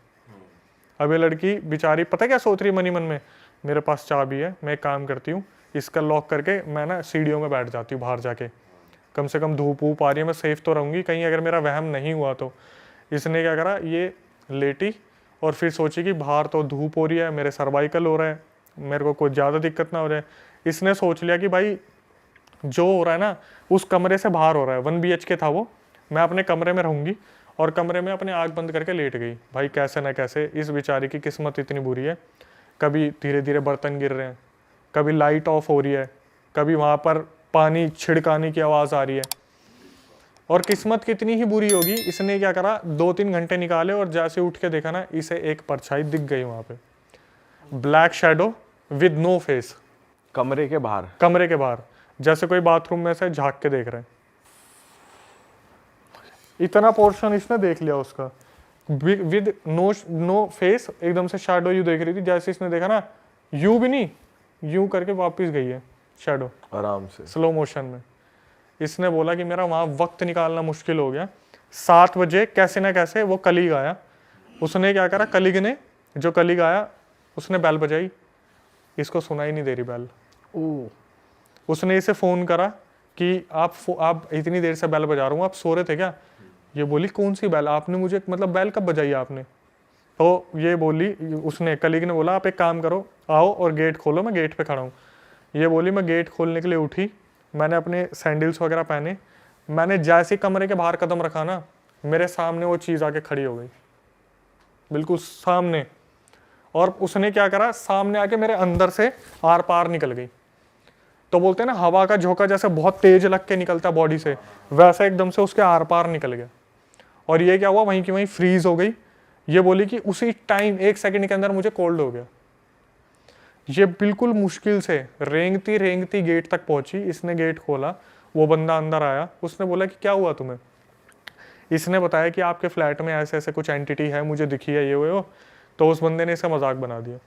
अब ये लड़की बेचारी पता क्या सोच रही है मनी मन में, मेरे पास चाबी है, मैं एक काम करती हूँ, इसका लॉक करके मैं ना सीढ़ियों में बैठ जाती हूँ बाहर जाके, कम से कम धूप वूप आ रही है, मैं सेफ तो रहूँगी, कहीं अगर मेरा वहम नहीं हुआ तो। इसने क्या करा, ये लेटी और फिर सोची कि बाहर तो धूप हो रही है, मेरे सर्वाइकल हो रहा है, मेरे को कोई ज़्यादा दिक्कत ना हो जाए। इसने सोच लिया कि भाई जो हो रहा है ना उस कमरे से बाहर हो रहा है, 1 BHK था वो, मैं अपने कमरे में रहूँगी, और कमरे में अपने आँख बंद करके लेट गई। भाई कैसे ना कैसे इस बेचारी की किस्मत इतनी बुरी है, कभी धीरे धीरे बर्तन गिर रहे हैं, कभी लाइट ऑफ हो रही है, कभी वहाँ पर पानी छिड़काने की आवाज़ आ रही है। और किस्मत कितनी ही बुरी होगी, इसने क्या करा, 2-3 घंटे निकाले और जैसे उठ के देखा ना, इसे एक परछाई दिख गई वहाँ पे, black shadow with no face, कमरे के बाहर, कमरे के बाहर, जैसे कोई बाथरूम में से झांक के देख रहे हैं। इतना पोर्शन इसने देख लिया उसका, विद नो फेस, एकदम से शैडो यू देख रही थी। जैसे इसने देखा ना, यू भी नहीं, यू करके वापस गई है शैडो आराम से स्लो मोशन में। इसने बोला कि मेरा वहाँ वक्त निकालना मुश्किल हो गया। 7 बजे कैसे ना कैसे वो कलीग आया, उसने क्या करा, कलीग ने, जो कलीग आया उसने बेल बजाई, इसको सुनाई नहीं दे रही बेल। उसने इसे फ़ोन करा कि आप इतनी देर से बेल बजा रहा हूँ, आप सो रहे थे क्या? ये बोली कौन सी बेल, आपने मुझे मतलब बेल कब बजाई आपने? तो ये बोली, उसने कलीग ने बोला आप एक काम करो, आओ और गेट खोलो, मैं गेट पे खड़ा हूँ। ये बोली मैं गेट खोलने के लिए उठी, मैंने अपने सैंडल्स वगैरह पहने, मैंने जैसे कमरे के बाहर कदम रखा ना, मेरे सामने वो चीज़ आके खड़ी हो गई, बिल्कुल सामने। और उसने क्या करा, सामने आके मेरे अंदर से आर पार निकल गई। तो बोलते हैं ना हवा का झोंका जैसे बहुत तेज लग के निकलता है बॉडी से, वैसा एकदम से उसके आर पार निकल गया। और ये क्या हुआ, वहीं की वहीं फ्रीज हो गई। ये बोली कि उसी टाइम 1 सेकंड के अंदर मुझे कोल्ड हो गया। ये बिल्कुल मुश्किल से रेंगती रेंगती गेट तक पहुंची। इसने गेट खोला, वो बंदा अंदर आया, उसने बोला कि क्या हुआ तुम्हें? इसने बताया कि आपके फ्लैट में ऐसे ऐसे कुछ एंटिटी है, मुझे दिखी है, ये वो। तो उस बंदे ने इसका मजाक बना दिया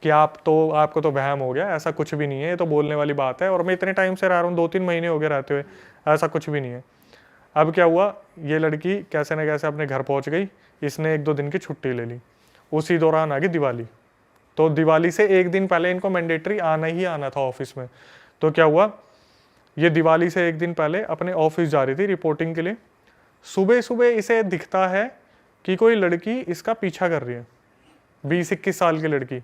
कि आपको तो वहम हो गया, ऐसा कुछ भी नहीं है, ये तो बोलने वाली बात है, और मैं इतने टाइम से रह रहा हूँ, 2-3 महीने हो गए रहते हुए, ऐसा कुछ भी नहीं है। अब क्या हुआ, ये लड़की कैसे न कैसे अपने घर पहुँच गई। इसने 1-2 दिन की छुट्टी ले ली। उसी दौरान आ गई दिवाली। तो दिवाली से 1 दिन पहले इनको मैंडेटरी आना ही आना था ऑफिस में। तो क्या हुआ, ये दिवाली से 1 दिन पहले अपने ऑफिस जा रही थी रिपोर्टिंग के लिए। सुबह सुबह इसे दिखता है कि कोई लड़की इसका पीछा कर रही है, 20-21 साल की लड़की।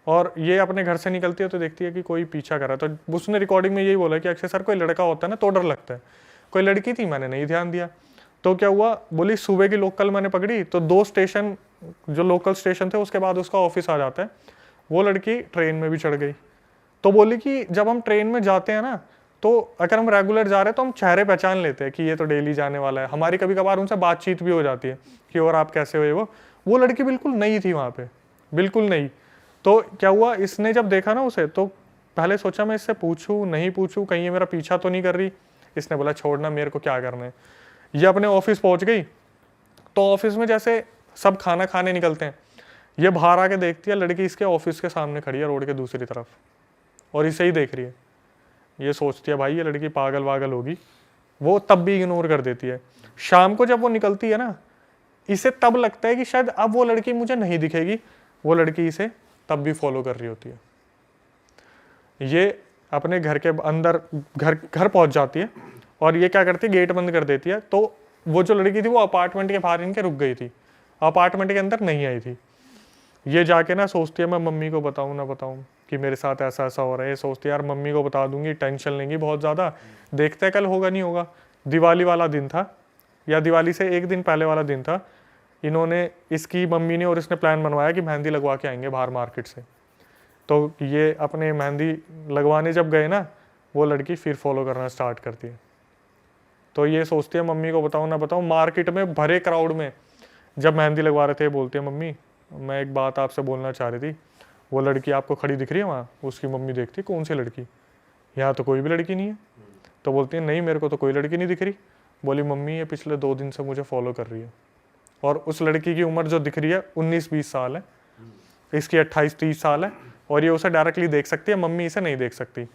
और ये अपने घर से निकलती है तो देखती है कि कोई पीछा कर रहा है। तो उसने रिकॉर्डिंग में यही बोला कि अक्सर सर कोई लड़का होता है ना तो डर लगता है, कोई लड़की थी, मैंने नहीं ध्यान दिया। तो क्या हुआ, बोली सुबह की लोकल मैंने पकड़ी, तो 2 स्टेशन जो लोकल स्टेशन थे उसके बाद उसका ऑफिस आ जाता है। वो लड़की ट्रेन में भी चढ़ गई। तो बोली कि जब हम ट्रेन में जाते हैं ना, तो अगर हम रेगुलर जा रहे हैं तो हम चेहरे पहचान लेते हैं कि ये तो डेली जाने वाला है। हमारी कभी कभार उनसे बातचीत भी हो जाती है कि और आप कैसे हो। वो लड़की बिल्कुल नई थी वहाँ पे, बिल्कुल नई। तो क्या हुआ, इसने जब देखा ना उसे, तो पहले सोचा मैं इससे पूछूं नहीं पूछूं, कहीं ये मेरा पीछा तो नहीं कर रही। इसने बोला छोड़ना, मेरे को क्या करना है। ये अपने ऑफिस पहुंच गई। तो ऑफिस में जैसे सब खाना खाने निकलते हैं, ये बाहर आके देखती है लड़की इसके ऑफिस के सामने खड़ी है रोड के दूसरी तरफ, और इसे ही देख रही है। ये सोचती है भाई ये लड़की पागल वागल होगी, वो तब भी इग्नोर कर देती है। शाम को जब वो निकलती है ना, इसे तब लगता है कि शायद अब वो लड़की मुझे नहीं दिखेगी, वो लड़की इसे तब भी फॉलो कर रही होती है। ये अपने घर के अंदर घर पहुंच जाती है और ये क्या करती है, गेट बंद कर देती है। तो वो जो लड़की थी वो अपार्टमेंट के बाहर इनके रुक गई थी, अपार्टमेंट के अंदर नहीं आई थी। ये जाके ना सोचती है मैं मम्मी को बताऊं ना बताऊं कि मेरे साथ ऐसा ऐसा हो रहा है। ये सोचती है यार मम्मी को बता दूंगी, टेंशन लेंगी बहुत ज़्यादा, देखते हैं कल होगा नहीं होगा। दिवाली वाला दिन था, या दिवाली से एक दिन पहले वाला दिन था, इन्होंने, इसकी मम्मी ने और इसने प्लान बनवाया कि मेहंदी लगवा के आएंगे बाहर मार्केट से। तो ये अपने मेहंदी लगवाने जब गए ना, वो लड़की फिर फॉलो करना स्टार्ट करती है। तो ये सोचती है मम्मी को बताऊं ना बताऊं। मार्केट में भरे क्राउड में जब मेहंदी लगवा रहे थे, बोलती है मम्मी मैं एक बात आपसे बोलना चाह रही थी, वो लड़की आपको खड़ी दिख रही है वहाँ? उसकी मम्मी देखती कौन सी लड़की, यहाँ तो कोई भी लड़की नहीं है। तो बोलती है नहीं मेरे को तो कोई लड़की नहीं दिख रही। बोली मम्मी ये पिछले 2 दिन से मुझे फॉलो कर रही है। और उस लड़की की उम्र जो दिख रही है 19-20 साल है, इसकी 28-30 साल है, और ये उसे डायरेक्टली देख सकती है, मम्मी इसे नहीं देख सकती।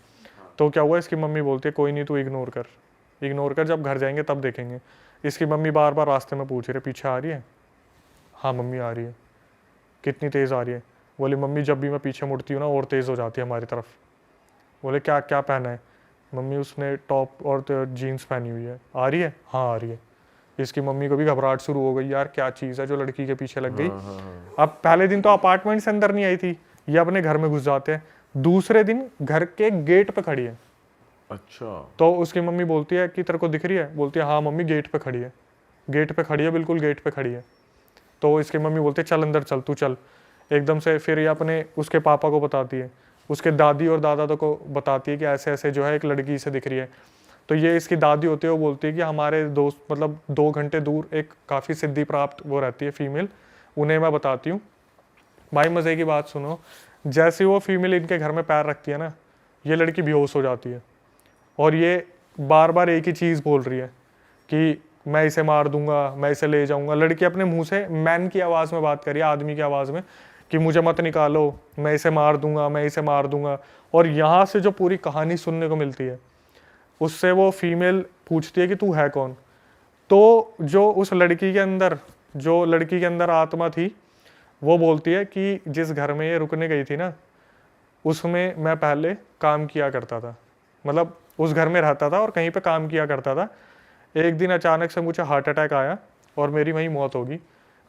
तो क्या हुआ, इसकी मम्मी बोलती है कोई नहीं तू इग्नोर कर, जब घर जाएंगे तब देखेंगे। इसकी मम्मी बार बार रास्ते में पूछ रही पीछे आ रही है? हाँ मम्मी आ रही है। कितनी तेज़ आ रही है? बोली मम्मी जब भी मैं पीछे मुड़ती हूँ ना और तेज़ हो जाती है हमारी तरफ। बोले क्या क्या पहना है? मम्मी उसने टॉप और जीन्स पहनी हुई है। आ रही है? हाँ आ रही है। इसकी मम्मी को भी घबराहट शुरू हो गई, यार क्या चीज़ है जो लड़की के पीछे लग गई। अब पहले दिन तो अपार्टमेंट से अंदर नहीं आई थी, ये अपने घर में घुस जाते हैं। दूसरे दिन घर के गेट पे खड़ी है। अच्छा। तो उसकी मम्मी बोलती है कि तेरे को दिख रही है? बोलती है हाँ मम्मी गेट पे खड़ी है, गेट पे खड़ी है, बिल्कुल गेट पे खड़ी है। तो इसकी मम्मी बोलती है चल अंदर चल, तू चल। एकदम से फिर ये अपने उसके पापा को बताती है, उसके दादी और दादा तो को बताती है कि ऐसे ऐसे जो है एक लड़की से दिख रही है। तो ये इसकी दादी होती है, वो बोलती है कि हमारे दोस्त मतलब 2 घंटे दूर एक काफ़ी सिद्धि प्राप्त वो रहती है फीमेल, उन्हें मैं बताती हूँ। भाई मज़े की बात सुनो, जैसे वो फीमेल इनके घर में पैर रखती है ना, ये लड़की बेहोश हो जाती है और ये बार बार एक ही चीज़ बोल रही है कि मैं इसे मार दूंगा, मैं इसे ले जाऊंगा। लड़की अपने मुंह से मैन की आवाज़ में बात करी, आदमी की आवाज़ में, कि मुझे मत निकालो, मैं इसे मार दूंगा, मैं इसे मार दूंगा। और यहाँ से जो पूरी कहानी सुनने को मिलती है, उससे वो फीमेल पूछती है कि तू है कौन। तो जो उस लड़की के अंदर, जो लड़की के अंदर आत्मा थी, वो बोलती है कि जिस घर में ये रुकने गई थी ना, उसमें मैं पहले काम किया करता था, मतलब उस घर में रहता था और कहीं पे काम किया करता था। एक दिन अचानक से मुझे हार्ट अटैक आया और मेरी वहीं मौत होगी।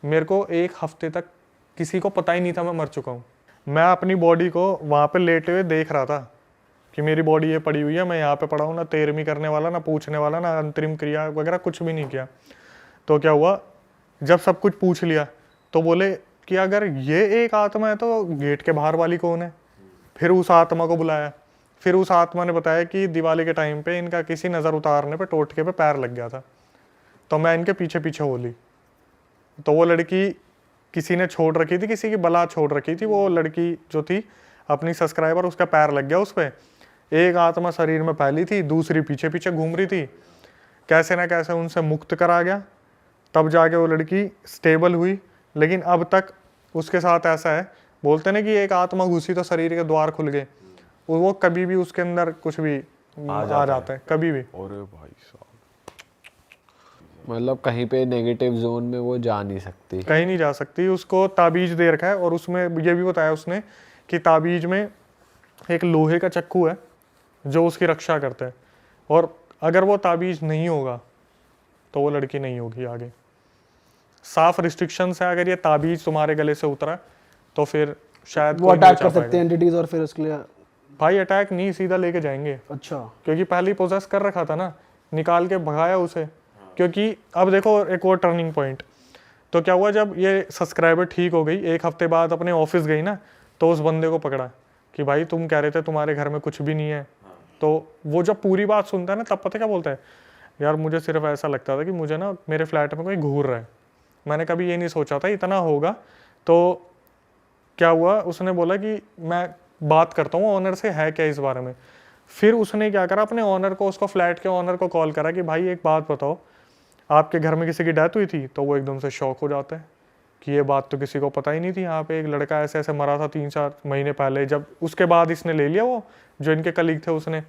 मेरे को 1 हफ्ते तक किसी को पता ही नहीं था मैं मर चुका हूँ। मैं अपनी बॉडी को वहाँ पे लेटे हुए देख रहा था कि मेरी बॉडी ये पड़ी हुई है, मैं यहाँ पे पड़ा हूँ, ना तेरहवीं करने वाला, ना पूछने वाला, ना अंतरिम क्रिया वगैरह कुछ भी नहीं किया। तो क्या हुआ, जब सब कुछ पूछ लिया तो बोले कि अगर ये एक आत्मा है तो गेट के बाहर वाली कौन है। फिर उस आत्मा को बुलाया, फिर उस आत्मा ने बताया कि दिवाली के टाइम पे इनका किसी नज़र उतारने पे टोटके पे पैर लग गया था, तो मैं इनके पीछे पीछे हो ली। तो वो लड़की किसी ने छोड़ रखी थी, किसी की बला छोड़ रखी थी, वो लड़की जो थी अपनी सब्सक्राइबर, उसका पैर लग गया उस पर। एक आत्मा शरीर में फैली थी, दूसरी पीछे पीछे घूम रही थी। कैसे ना कैसे उनसे मुक्त करा गया, तब जाके वो लड़की स्टेबल हुई। लेकिन अब तक उसके साथ ऐसा है, बोलते ना कि एक आत्मा घुसी तो शरीर के द्वार खुल गए, वो कभी भी उसके अंदर कुछ भी आ जाता है कभी भी। अरे भाई साहब, मतलब कहीं पे नेगेटिव जोन में वो जा नहीं सकती, कहीं नहीं जा सकती। उसको ताबीज दे रखा है और उसमें ये भी बताया उसने कि ताबीज में एक लोहे का चक्कू है जो उसकी रक्षा करता है, और अगर वो ताबीज नहीं होगा तो वो लड़की नहीं होगी आगे। साफ रिस्ट्रिक्शंस है, अगर ये ताबीज तुम्हारे गले से उतरा तो फिर शायद वो कोई नहीं अटैक बचा कर सकते पाएगा। हैं एंटिटीज और फिर उसके लिए। भाई अटैक नहीं, सीधा लेके जाएंगे, अच्छा, क्योंकि पहले ही पोजेस कर रखा था ना, निकाल के भगाया उसे। क्योंकि अब देखो एक और टर्निंग पॉइंट, तो क्या हुआ जब ये सब्सक्राइबर ठीक हो गई, 1 हफ्ते बाद अपने ऑफिस गई ना, तो उस बंदे को पकड़ा कि भाई तुम कह रहे थे तुम्हारे घर में कुछ भी नहीं है। तो वो जब पूरी बात सुनता है ना, तब पता क्या बोलता है, यार मुझे सिर्फ ऐसा लगता था कि मुझे ना मेरे फ्लैट में कोई घूर रहा है, मैंने कभी ये नहीं सोचा था इतना होगा। तो क्या हुआ, उसने बोला कि मैं बात करता हूँ ऑनर से, है क्या इस बारे में। फिर उसने क्या करा, अपने ऑनर को, उसको फ्लैट के ऑनर को कॉल करा कि भाई एक बात बताओ, आपके घर में किसी की डेथ हुई थी। तो वो एकदम से शॉक हो जाता है कि ये बात तो किसी को पता ही नहीं थी, यहाँ पे एक लड़का ऐसे ऐसे मरा था 3-4 महीने पहले। जब उसके बाद इसने ले लिया वो जो इनके कलीग थे उसने,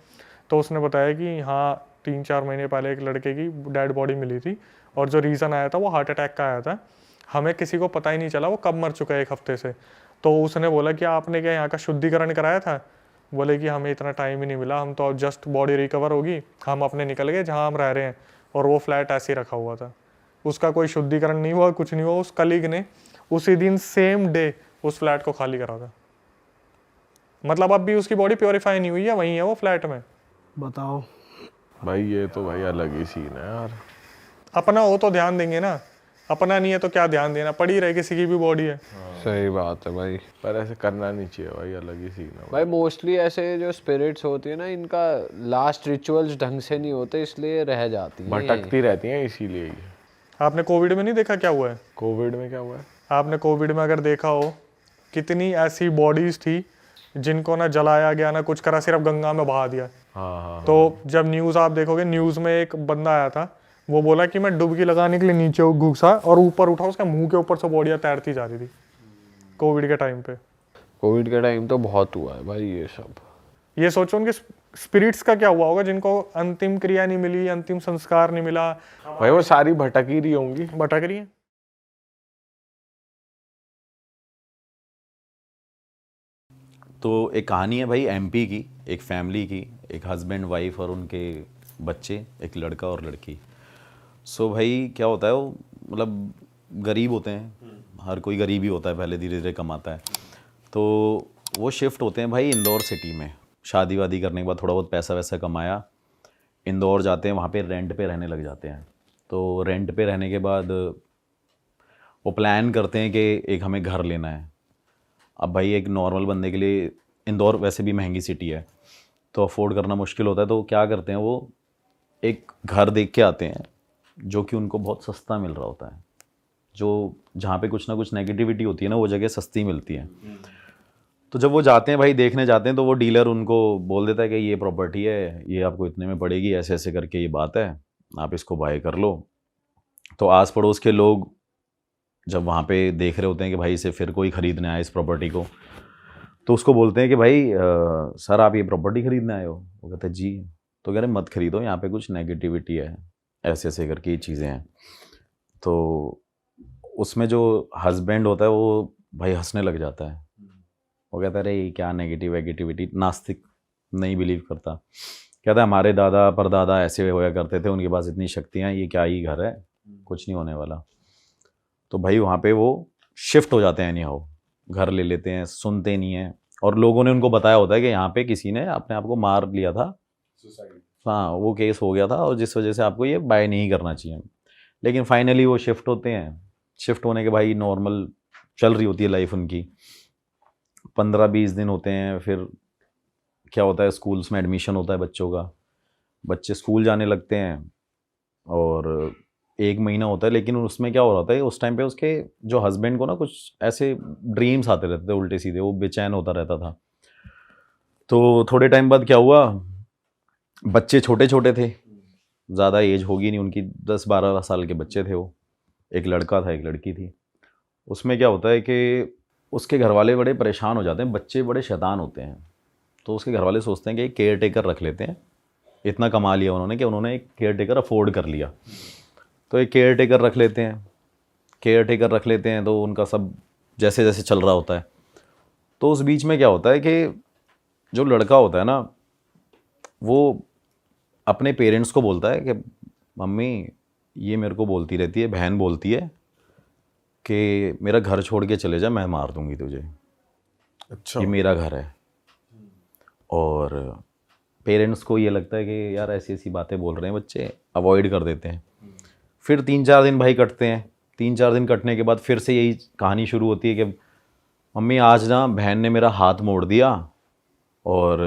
तो उसने बताया कि हाँ 3-4 महीने पहले एक लड़के की डेड बॉडी मिली थी और जो रीज़न आया था वो हार्ट अटैक का आया था, हमें किसी को पता ही नहीं चला वो कब मर चुका है 1 हफ्ते से। तो उसने बोला कि आपने क्या यहाँ का शुद्धिकरण कराया था? बोले कि हमें इतना टाइम ही नहीं मिला, हम तो जस्ट बॉडी रिकवर होगी हम अपने निकल गए जहाँ हम रह रहे हैं, और वो फ्लैट ऐसे ही रखा हुआ था, उसका कोई शुद्धिकरण नहीं हुआ, कुछ नहीं हुआ। उस कलीग ने उसी दिन सेम डे उस फ्लैट को खाली करा था। मतलब अब भी उसकी बॉडी प्योरीफाई नहीं हुई है, वहीं है वो फ्लैट में। बताओ भाई ये तो भाई अलग ही सीन है यार। अपना हो तो ध्यान देंगे ना, अपना नहीं है तो क्या ध्यान देना, पड़ी रहे किसी की भी बॉडी है। सही बात है भाई। पर ऐसे करना नहीं चाहिए भाई, अलग ही सीन है भाई मोस्टली ऐसे जो स्पिरिट्स होती है ना, इनका लास्ट रिचुअल्स ढंग से नहीं होते, इसलिए रह जाती हैं। भटकती रहती हैं इसीलिए ही। आपने कोविड में नहीं देखा क्या हुआ है? कोविड में क्या हुआ है? आपने कोविड में अगर देखा हो, कितनी ऐसी बॉडीज थी जिनको ना जलाया गया ना कुछ करा, सिर्फ गंगा में बहा दिया। हाँ। तो जब न्यूज़ आप देखोगे, न्यूज़ में एक बंदा आया था, वो बोला कि मैं डुबकी लगाने के लिए नीचे घुसा और ऊपर उठा, उसका मुंह के ऊपर से बॉडियाँ तैरती जा रही थी कोविड के टाइम पे। कोविड के टाइम तो बहुत हुआ है भाई ये सब। ये सोचो उनके स्पिरिट्स का क्या हुआ होगा जिनको अंतिम क्रिया नहीं मिली, अंतिम संस्कार नहीं मिला, भाई वो सारी भटक ही रही होंगी। भटक रही है। तो एक कहानी है भाई एमपी की, एक फैमिली की, एक हस्बैंड वाइफ और उनके बच्चे, एक लड़का और लड़की। सो भाई क्या होता है, वो मतलब गरीब होते हैं, हर कोई गरीब ही होता है, पहले धीरे धीरे कमाता है। तो वो शिफ्ट होते हैं भाई इंदौर सिटी में, शादी वादी करने के बाद थोड़ा बहुत पैसा वैसा कमाया, इंदौर जाते हैं, वहाँ पे रेंट पे रहने लग जाते हैं। तो रेंट पे रहने के बाद वो प्लान करते हैं कि एक हमें घर लेना है। अब भाई एक नॉर्मल बंदे के लिए इंदौर वैसे भी महंगी सिटी है, तो अफोर्ड करना मुश्किल होता है। तो क्या करते हैं, वो एक घर देख के आते हैं जो कि उनको बहुत सस्ता मिल रहा होता है। जो जहाँ पे कुछ ना कुछ नेगेटिविटी होती है ना, वो जगह सस्ती मिलती है। तो जब वो जाते हैं भाई, देखने जाते हैं, तो वो डीलर उनको बोल देता है कि ये प्रॉपर्टी है, ये आपको इतने में पड़ेगी, ऐसे ऐसे करके ये बात है, आप इसको बाय कर लो। तो आस पड़ोस के लोग जब वहाँ पे देख रहे होते हैं कि भाई इसे फिर कोई ख़रीदने आया इस प्रॉपर्टी को, तो उसको बोलते हैं कि भाई सर आप ये प्रॉपर्टी ख़रीदने आए हो? वो कहते हैं जी। तो कह रहे मत ख़रीदो, यहाँ पे कुछ नेगेटिविटी है, ऐसे ऐसे करके ये चीज़ें हैं। तो उसमें जो हस्बैंड होता है वो भाई हंसने लग जाता है। वो कहता है अरे क्या नेगेटिविटी, नास्तिक, नहीं बिलीव करता। कहता है हमारे दादा परदादा ऐसे होया करते थे, उनके पास इतनी शक्तियाँ, ये क्या ही घर है, कुछ नहीं होने वाला। तो भाई वहाँ पे वो शिफ्ट हो जाते हैं, नहीं हो घर ले लेते हैं, सुनते नहीं हैं। और लोगों ने उनको बताया होता है कि यहाँ पे किसी ने अपने आप को मार लिया था, हाँ वो केस हो गया था, और जिस वजह से आपको ये बाय नहीं करना चाहिए। लेकिन फाइनली वो शिफ्ट होते हैं। शिफ्ट होने के भाई नॉर्मल चल रही होती है लाइफ उनकी, 15-20 दिन होते हैं। फिर क्या होता है, स्कूल्स में एडमिशन होता है बच्चों का, बच्चे स्कूल जाने लगते हैं, और 1 महीना होता है। लेकिन उसमें क्या हो रहा था, उस टाइम पे उसके जो हस्बैंड को ना कुछ ऐसे ड्रीम्स आते रहते थे उल्टे सीधे, वो बेचैन होता रहता था। तो थोड़े टाइम बाद क्या हुआ, बच्चे छोटे छोटे थे, ज़्यादा एज होगी नहीं उनकी, 10-12 साल के बच्चे थे वो, एक लड़का था एक लड़की थी। उसमें क्या होता है कि उसके घर वाले बड़े परेशान हो जाते हैं, बच्चे बड़े शैतान होते हैं। तो उसके घर वाले सोचते हैं कि एक केयर टेकर रख लेते हैं, इतना कमा लिया उन्होंने कि उन्होंने एक केयर टेकर अफोर्ड कर लिया। तो एक केयर टेकर रख लेते हैं, केयर टेकर रख लेते हैं, तो उनका सब जैसे जैसे चल रहा होता है। तो उस बीच में क्या होता है कि जो लड़का होता है ना, वो अपने पेरेंट्स को बोलता है कि मम्मी ये मेरे को बोलती रहती है, बहन बोलती है कि मेरा घर छोड़ के चले जा, मैं मार दूंगी तुझे, अच्छा ये मेरा घर है। और पेरेंट्स को ये लगता है कि यार ऐसी ऐसी बातें बोल रहे हैं बच्चे, अवॉइड कर देते हैं। फिर 3-4 दिन भाई कटते हैं। 3-4 दिन कटने के बाद फिर से यही कहानी शुरू होती है कि मम्मी आज ना बहन ने मेरा हाथ मोड़ दिया और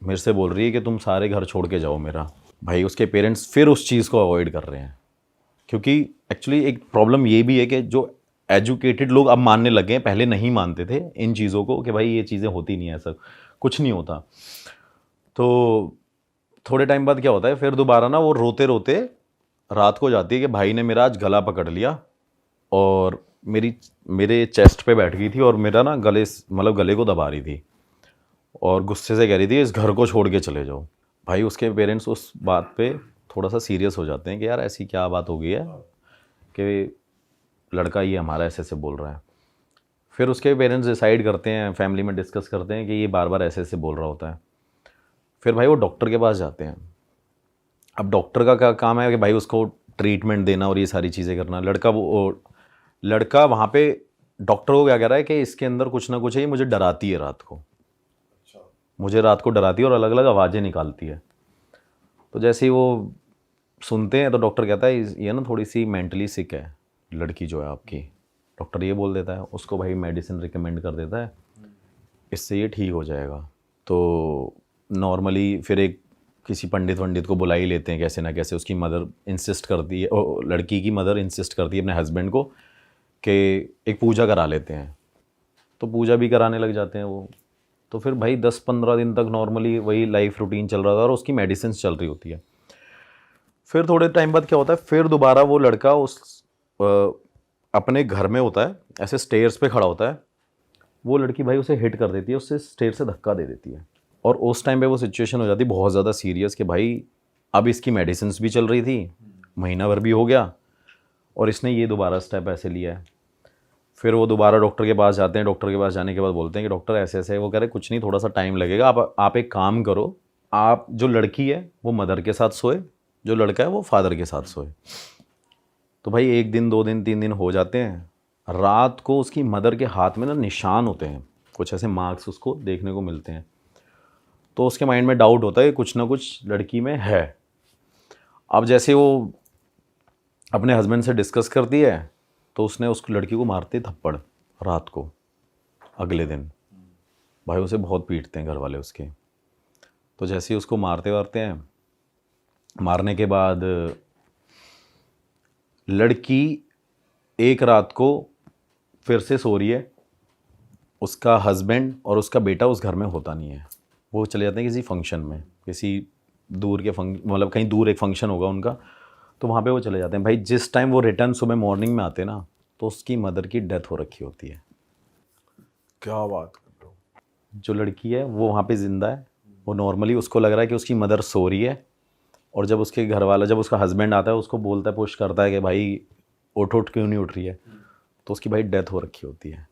मेरे से बोल रही है कि तुम सारे घर छोड़ के जाओ मेरा। भाई उसके पेरेंट्स फिर उस चीज़ को अवॉइड कर रहे हैं, क्योंकि एक्चुअली एक प्रॉब्लम ये भी है कि जो एजुकेटेड लोग अब मानने लगे हैं, पहले नहीं मानते थे इन चीज़ों को कि भाई ये चीज़ें होती नहीं है, ऐसा कुछ नहीं होता। तो थोड़े टाइम बाद क्या होता है, फिर दोबारा ना वो रोते रोते रात को जाती है कि भाई ने मेरा आज गला पकड़ लिया और मेरे चेस्ट पे बैठ गई थी और मेरा ना गले को दबा रही थी और गुस्से से कह रही थी इस घर को छोड़ के चले जाओ। भाई उसके पेरेंट्स उस बात पे थोड़ा सा सीरियस हो जाते हैं कि यार ऐसी क्या बात हो गई है कि लड़का ये हमारा ऐसे ऐसे बोल रहा है। फिर उसके पेरेंट्स डिसाइड करते हैं, फैमिली में डिस्कस करते हैं कि ये बार बार ऐसे ऐसे बोल रहा होता है। फिर भाई वो डॉक्टर के पास जाते हैं। अब डॉक्टर का क्या काम है कि भाई उसको ट्रीटमेंट देना और ये सारी चीज़ें करना। लड़का वहाँ पे डॉक्टर को क्या कह रहा है कि इसके अंदर कुछ ना कुछ है, ये मुझे डराती है रात को, मुझे रात को डराती है और अलग अलग आवाज़ें निकालती है। तो जैसे ही वो सुनते हैं तो डॉक्टर कहता है ये ना थोड़ी सी मेंटली सिक है लड़की जो है आपकी। डॉक्टर ये बोल देता है, उसको भाई मेडिसिन रिकमेंड कर देता है, इससे ये ठीक हो जाएगा। तो नॉर्मली फिर एक किसी पंडित को बुला ही लेते हैं कैसे ना कैसे। उसकी मदर इंसिस्ट करती है, लड़की की मदर इंसिस्ट करती है अपने हस्बैंड को कि एक पूजा करा लेते हैं। तो पूजा भी कराने लग जाते हैं वो। तो फिर भाई 10-15 दिन तक नॉर्मली वही लाइफ रूटीन चल रहा था और उसकी मेडिसिन चल रही होती है। फिर थोड़े टाइम बाद क्या होता है, फिर दोबारा वो लड़का उस अपने घर में होता है, ऐसे स्टेयर्स पे खड़ा होता है। वो लड़की भाई उसे हिट कर देती है, उससे स्टेयर से धक्का दे देती है। और उस टाइम पे वो सिचुएशन हो जाती है बहुत ज़्यादा सीरियस कि भाई अब इसकी मेडिसिन भी चल रही थी, महीना भर भी हो गया और इसने ये दोबारा स्टेप ऐसे लिया है। फिर वो दोबारा डॉक्टर के पास जाते हैं। डॉक्टर के पास जाने के बाद बोलते हैं कि डॉक्टर ऐसे ऐसे है। वो कह रहे कुछ नहीं, थोड़ा सा टाइम लगेगा, आप एक काम करो, आप जो लड़की है वो मदर के साथ सोए, जो लड़का है वो फादर के साथ सोए। तो भाई 1 दिन 2 दिन 3 दिन हो जाते हैं। रात को उसकी मदर के हाथ में ना निशान होते हैं, कुछ ऐसे मार्क्स उसको देखने को मिलते हैं। तो उसके माइंड में डाउट होता है कि कुछ ना कुछ लड़की में है। अब जैसे वो अपने हस्बैंड से डिस्कस करती है तो उसने उस लड़की को मारते थप्पड़ रात को। अगले दिन भाई उसे बहुत पीटते हैं घर वाले उसके। तो जैसे ही उसको मारते हैं, मारने के बाद लड़की एक रात को फिर से सो रही है। उसका हस्बैंड और उसका बेटा उस घर में होता नहीं है, वो चले जाते हैं किसी फंक्शन में, किसी दूर के मतलब कहीं दूर एक फंक्शन होगा उनका, तो वहाँ पे वो चले जाते हैं। भाई जिस टाइम वो रिटर्न सुबह मॉर्निंग में आते हैं ना, तो उसकी मदर की डेथ हो रखी होती है। क्या बात कर रहे हो? जो लड़की है वो वहाँ पे ज़िंदा है। वो नॉर्मली उसको लग रहा है कि उसकी मदर सो रही है, और जब उसके घर वाला, जब उसका हस्बैंड आता है उसको बोलता है, पुश करता है कि भाई उठ क्यों नहीं उठ रही है, तो उसकी भाई डेथ हो रखी होती है।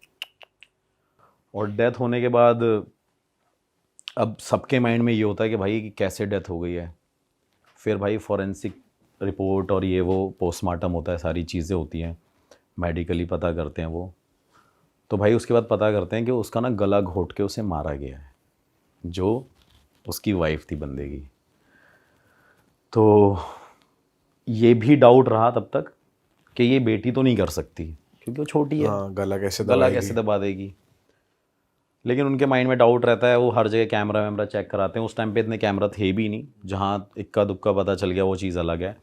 और डेथ होने के बाद अब सबके माइंड में ये होता है कि भाई कैसे डेथ हो गई है। फिर भाई फॉरेंसिक रिपोर्ट और ये वो पोस्टमार्टम होता है, सारी चीज़ें होती हैं, मेडिकली पता करते हैं वो। तो भाई उसके बाद पता करते हैं कि उसका ना गला घोट के उसे मारा गया है, जो उसकी वाइफ थी बंदे की। तो ये भी डाउट रहा तब तक कि ये बेटी तो नहीं कर सकती क्योंकि वो छोटी है, हाँ, गला गला कैसे दबा देगी। लेकिन उनके माइंड में डाउट रहता है, वो हर जगह कैमरा वैमरा चेक कराते हैं। उस टाइम पे इतने कैमरा थे भी नहीं, जहाँ इक्का दुक्का पता चल गया वो चीज़ अलग है।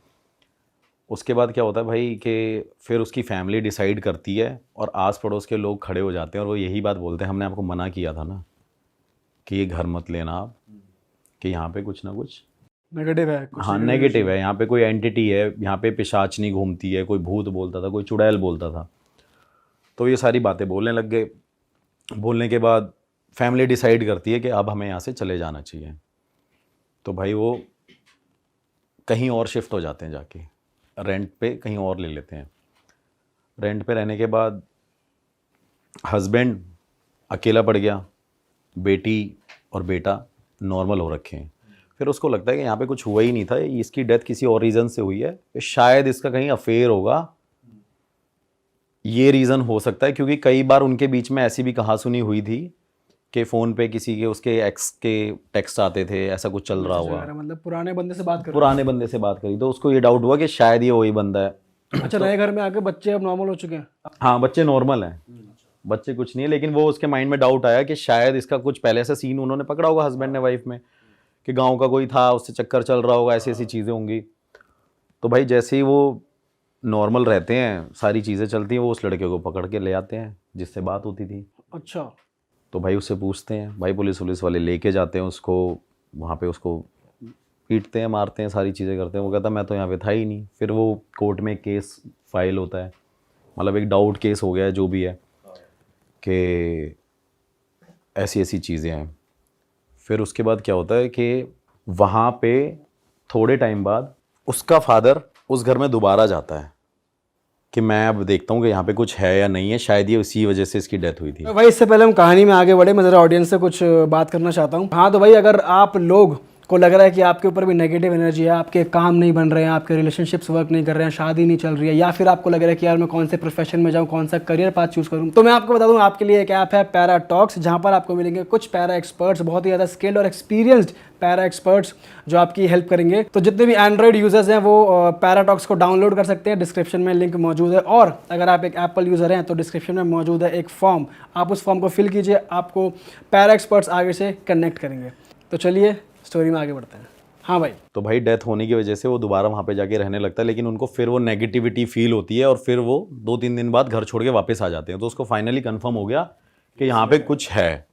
उसके बाद क्या होता है भाई कि फिर उसकी फैमिली डिसाइड करती है और आस पड़ोस के लोग खड़े हो जाते हैं और वो यही बात बोलते हैं, हमने आपको मना किया था ना कि ये घर मत लेना आप, कि यहाँ पे कुछ ना कुछ नेगेटिव है। हाँ नेगेटिव है, यहाँ पे कोई एंटिटी है, यहाँ पे पिशाचनी घूमती है, कोई भूत बोलता था, कोई चुड़ैल बोलता था। तो ये सारी बातें बोलने लग गए। बोलने के बाद फैमिली डिसाइड करती है कि अब हमें यहाँ से चले जाना चाहिए। तो भाई वो कहीं और शिफ्ट हो जाते हैं, जाके रेंट पे कहीं और ले लेते हैं। रेंट पे रहने के बाद हस्बैंड अकेला पड़ गया, बेटी और बेटा नॉर्मल हो रखे हैं। फिर उसको लगता है कि यहाँ पे कुछ हुआ ही नहीं था, इसकी डेथ किसी और रीज़न से हुई है, शायद इसका कहीं अफेयर होगा, ये रीज़न हो सकता है। क्योंकि कई बार उनके बीच में ऐसी भी कहा सुनी हुई थी कि फ़ोन पे किसी के उसके एक्स के टेक्स्ट आते थे, ऐसा कुछ चल रहा हुआ, मतलब पुराने बंदे से बात कर पुराने बंदे से बात करी। तो उसको ये डाउट हुआ कि शायद ये वही बंदा है। अच्छा, नए घर में आके बच्चे अब नॉर्मल हो चुके हैं। हाँ बच्चे नॉर्मल हैं, बच्चे कुछ नहीं है। लेकिन वो उसके माइंड में डाउट आया कि शायद इसका कुछ पहले ऐसा सीन उन्होंने पकड़ा होगा हस्बैंड ने वाइफ में, कि गांव का कोई था, उससे चक्कर चल रहा होगा, ऐसी ऐसी चीज़ें होंगी। तो भाई जैसे ही वो नॉर्मल रहते हैं, सारी चीज़ें चलती हैं, वो उस लड़के को पकड़ के ले आते हैं जिससे बात होती थी। अच्छा। तो भाई उससे पूछते हैं, भाई पुलिस वाले लेके जाते हैं उसको, वहाँ पे उसको पीटते हैं, मारते हैं, सारी चीज़ें करते हैं। वो कहता मैं तो यहाँ पे था ही नहीं। फिर वो कोर्ट में केस फाइल होता है, मतलब एक डाउट केस हो गया है जो भी है, कि ऐसी ऐसी चीज़ें हैं। फिर उसके बाद क्या होता है कि वहाँ पे थोड़े टाइम बाद उसका फादर उस घर में दोबारा जाता है कि मैं अब देखता हूँ कि यहाँ पे कुछ है या नहीं है, शायद ये उसी वजह से इसकी डेथ हुई थी। भाई इससे पहले हम कहानी में आगे बढ़े, मैं ज़रा ऑडियंस से कुछ बात करना चाहता हूँ। हाँ तो भाई, अगर आप लोग को लग रहा है कि आपके ऊपर भी नेगेटिव एनर्जी है, आपके काम नहीं बन रहे हैं, आपके रिलेशनशिप्स वर्क नहीं कर रहे हैं, शादी नहीं चल रही है, या फिर आपको लग रहा है कि यार मैं कौन से प्रोफेशन में जाऊँ, कौन सा करियर पाथ चूज़ करूँ, तो मैं आपको बता दूँ आपके लिए एक ऐप है पैरा टॉक्स, जहाँ पर आपको मिलेंगे कुछ पैरा एक्सपर्ट्स, बहुत ही ज़्यादा स्किल्ड और एक्सपीरियंस्ड पैरा एक्सपर्ट्स जो आपकी हेल्प करेंगे। तो जितने भी एंड्रॉइड यूजर्स हैं वो पैराटॉक्स को डाउनलोड कर सकते हैं, डिस्क्रिप्शन में लिंक मौजूद है। और अगर आप एक एप्पल यूज़र हैं तो डिस्क्रिप्शन में मौजूद है एक फॉर्म, आप उस फॉर्म को फिल कीजिए, आपको पैरा एक्सपर्ट्स आगे से कनेक्ट करेंगे। तो चलिए स्टोरी में आगे बढ़ते हैं। हाँ भाई। तो भाई डेथ होने की वजह से वो दोबारा वहाँ पे जाके रहने लगता है, लेकिन उनको फिर वो नेगेटिविटी फील होती है और फिर वो 2-3 दिन बाद घर छोड़ के वापस आ जाते हैं। तो उसको फाइनली कंफर्म हो गया कि यहाँ पे कुछ है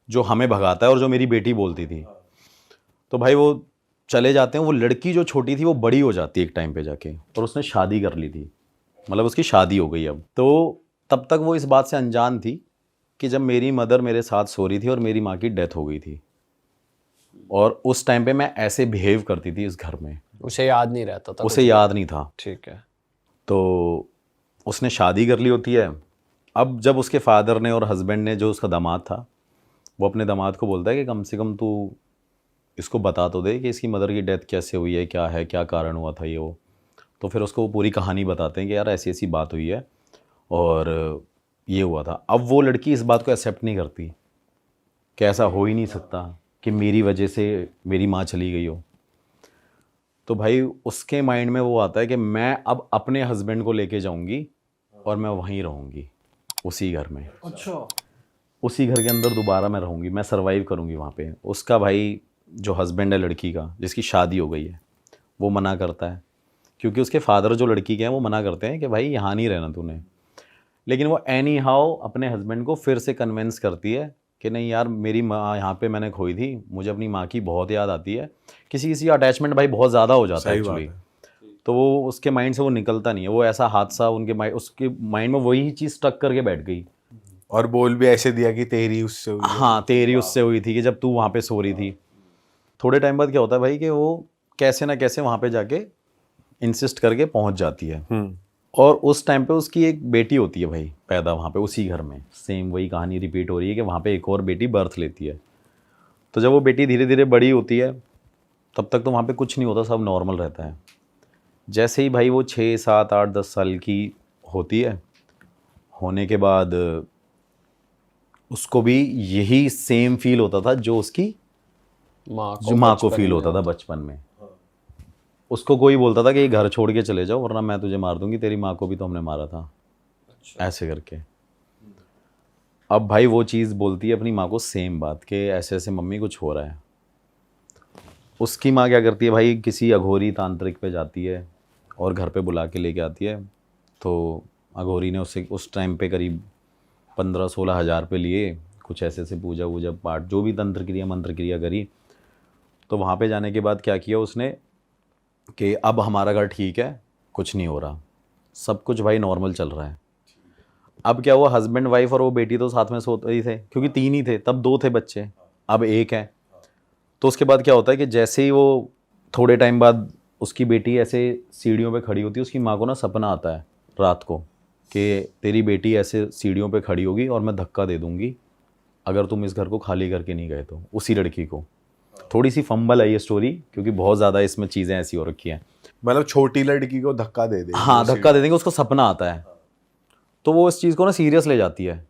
जो हमें भगाता है और जो मेरी बेटी बोलती थी। तो भाई वो चले जाते हैं। वो लड़की जो छोटी थी वो बड़ी हो जाती है एक टाइम पे जाके, और उसने शादी कर ली थी, मतलब उसकी शादी हो गई अब। तो तब तक वो इस बात से अनजान थी कि जब मेरी मदर मेरे साथ सो रही थी और मेरी माँ की डेथ हो गई थी, और उस टाइम पे मैं ऐसे बिहेव करती थी इस घर में। उसे याद नहीं रहता था, उसे याद नहीं था। ठीक है। तो उसने शादी कर ली होती है। अब जब उसके फादर ने और हस्बैंड ने, जो उसका दामाद था, वो अपने दामाद को बोलता है कि कम से कम तू इसको बता तो दे कि इसकी मदर की डेथ कैसे हुई है, क्या कारण हुआ था ये वो। तो फिर उसको वो पूरी कहानी बताते हैं कि यार ऐसी ऐसी बात हुई है और ये हुआ था। अब वो लड़की इस बात को एक्सेप्ट नहीं करती कि ऐसा हो ही नहीं सकता कि मेरी वजह से मेरी माँ चली गई हो। तो भाई उसके माइंड में वो आता है कि मैं अब अपने हस्बैंड को लेके जाऊंगी और मैं वहीं रहूंगी, उसी घर में। अच्छा। उसी घर के अंदर दोबारा मैं रहूंगी, मैं सरवाइव करूंगी वहाँ पे। उसका भाई जो हस्बैंड है लड़की का, जिसकी शादी हो गई है, वो मना करता है, क्योंकि उसके फादर जो लड़की के हैं वो मना करते हैं कि भाई यहाँ नहीं रहना तूने। लेकिन वो एनी हाउ अपने हस्बैंड को फिर से कन्विंस करती है कि नहीं यार, मेरी माँ यहाँ पे मैंने खोई थी, मुझे अपनी माँ की बहुत याद आती है। किसी किसी का अटैचमेंट भाई बहुत ज़्यादा हो जाता है एक्चुअली। तो वो उसके माइंड से वो निकलता नहीं है। वो ऐसा हादसा उसके माइंड में वही चीज़ स्टक करके बैठ गई। और बोल भी ऐसे दिया कि तेरी उससे हुई है। हाँ, तेरी उससे हुई थी कि जब तू वहाँ पे सो रही थी। थोड़े टाइम बाद क्या होता है भाई कि वो कैसे ना कैसे वहाँ पे जाके इंसिस्ट करके पहुँच जाती है। और उस टाइम पे उसकी एक बेटी होती है भाई पैदा वहाँ पे उसी घर में। सेम वही कहानी रिपीट हो रही है कि वहाँ पे एक और बेटी बर्थ लेती है। तो जब वो बेटी धीरे धीरे बड़ी होती है, तब तक तो वहाँ पे कुछ नहीं होता, सब नॉर्मल रहता है। जैसे ही भाई वो 6, 7, 8, 10 साल की होती है, होने के बाद उसको भी यही सेम फील होता था जो उसकी माँ को फील होता था बचपन में। उसको कोई बोलता था कि ये घर छोड़ के चले जाओ वरना मैं तुझे मार दूंगी, तेरी माँ को भी तो हमने मारा था। अच्छा। ऐसे करके अब भाई वो चीज़ बोलती है अपनी माँ को सेम बात कि ऐसे ऐसे मम्मी कुछ हो रहा है। उसकी माँ क्या करती है भाई, किसी अघोरी तांत्रिक पे जाती है और घर पे बुला के लेके आती है। तो अघोरी ने उससे उस टाइम पे करीब 15-16 हज़ार पे लिए, कुछ ऐसे ऐसे पूजा वूजा पाठ जो भी तंत्र क्रिया मंत्र क्रिया करी। तो वहाँ पे जाने के बाद क्या किया उसने कि अब हमारा घर ठीक है, कुछ नहीं हो रहा, सब कुछ भाई नॉर्मल चल रहा है। अब क्या हुआ, हस्बैंड वाइफ और वो बेटी तो साथ में सोते ही थे, क्योंकि 3 ही थे तब, 2 थे बच्चे, अब 1 है। तो उसके बाद क्या होता है कि जैसे ही वो थोड़े टाइम बाद उसकी बेटी ऐसे सीढ़ियों पे खड़ी होती है, उसकी माँ को ना सपना आता है रात को कि तेरी बेटी ऐसे सीढ़ियों पे खड़ी होगी और मैं धक्का दे दूंगी अगर तुम इस घर को खाली करके नहीं गए तो। उसी लड़की को थोड़ी सी फंबल है ये स्टोरी, क्योंकि बहुत ज़्यादा इसमें चीज़ें ऐसी हो रखी हैं। मतलब छोटी लड़की को धक्का दे देंगे। हाँ, धक्का दे देंगे, उसको सपना आता है। तो वो इस चीज़ को ना सीरियस ले जाती है।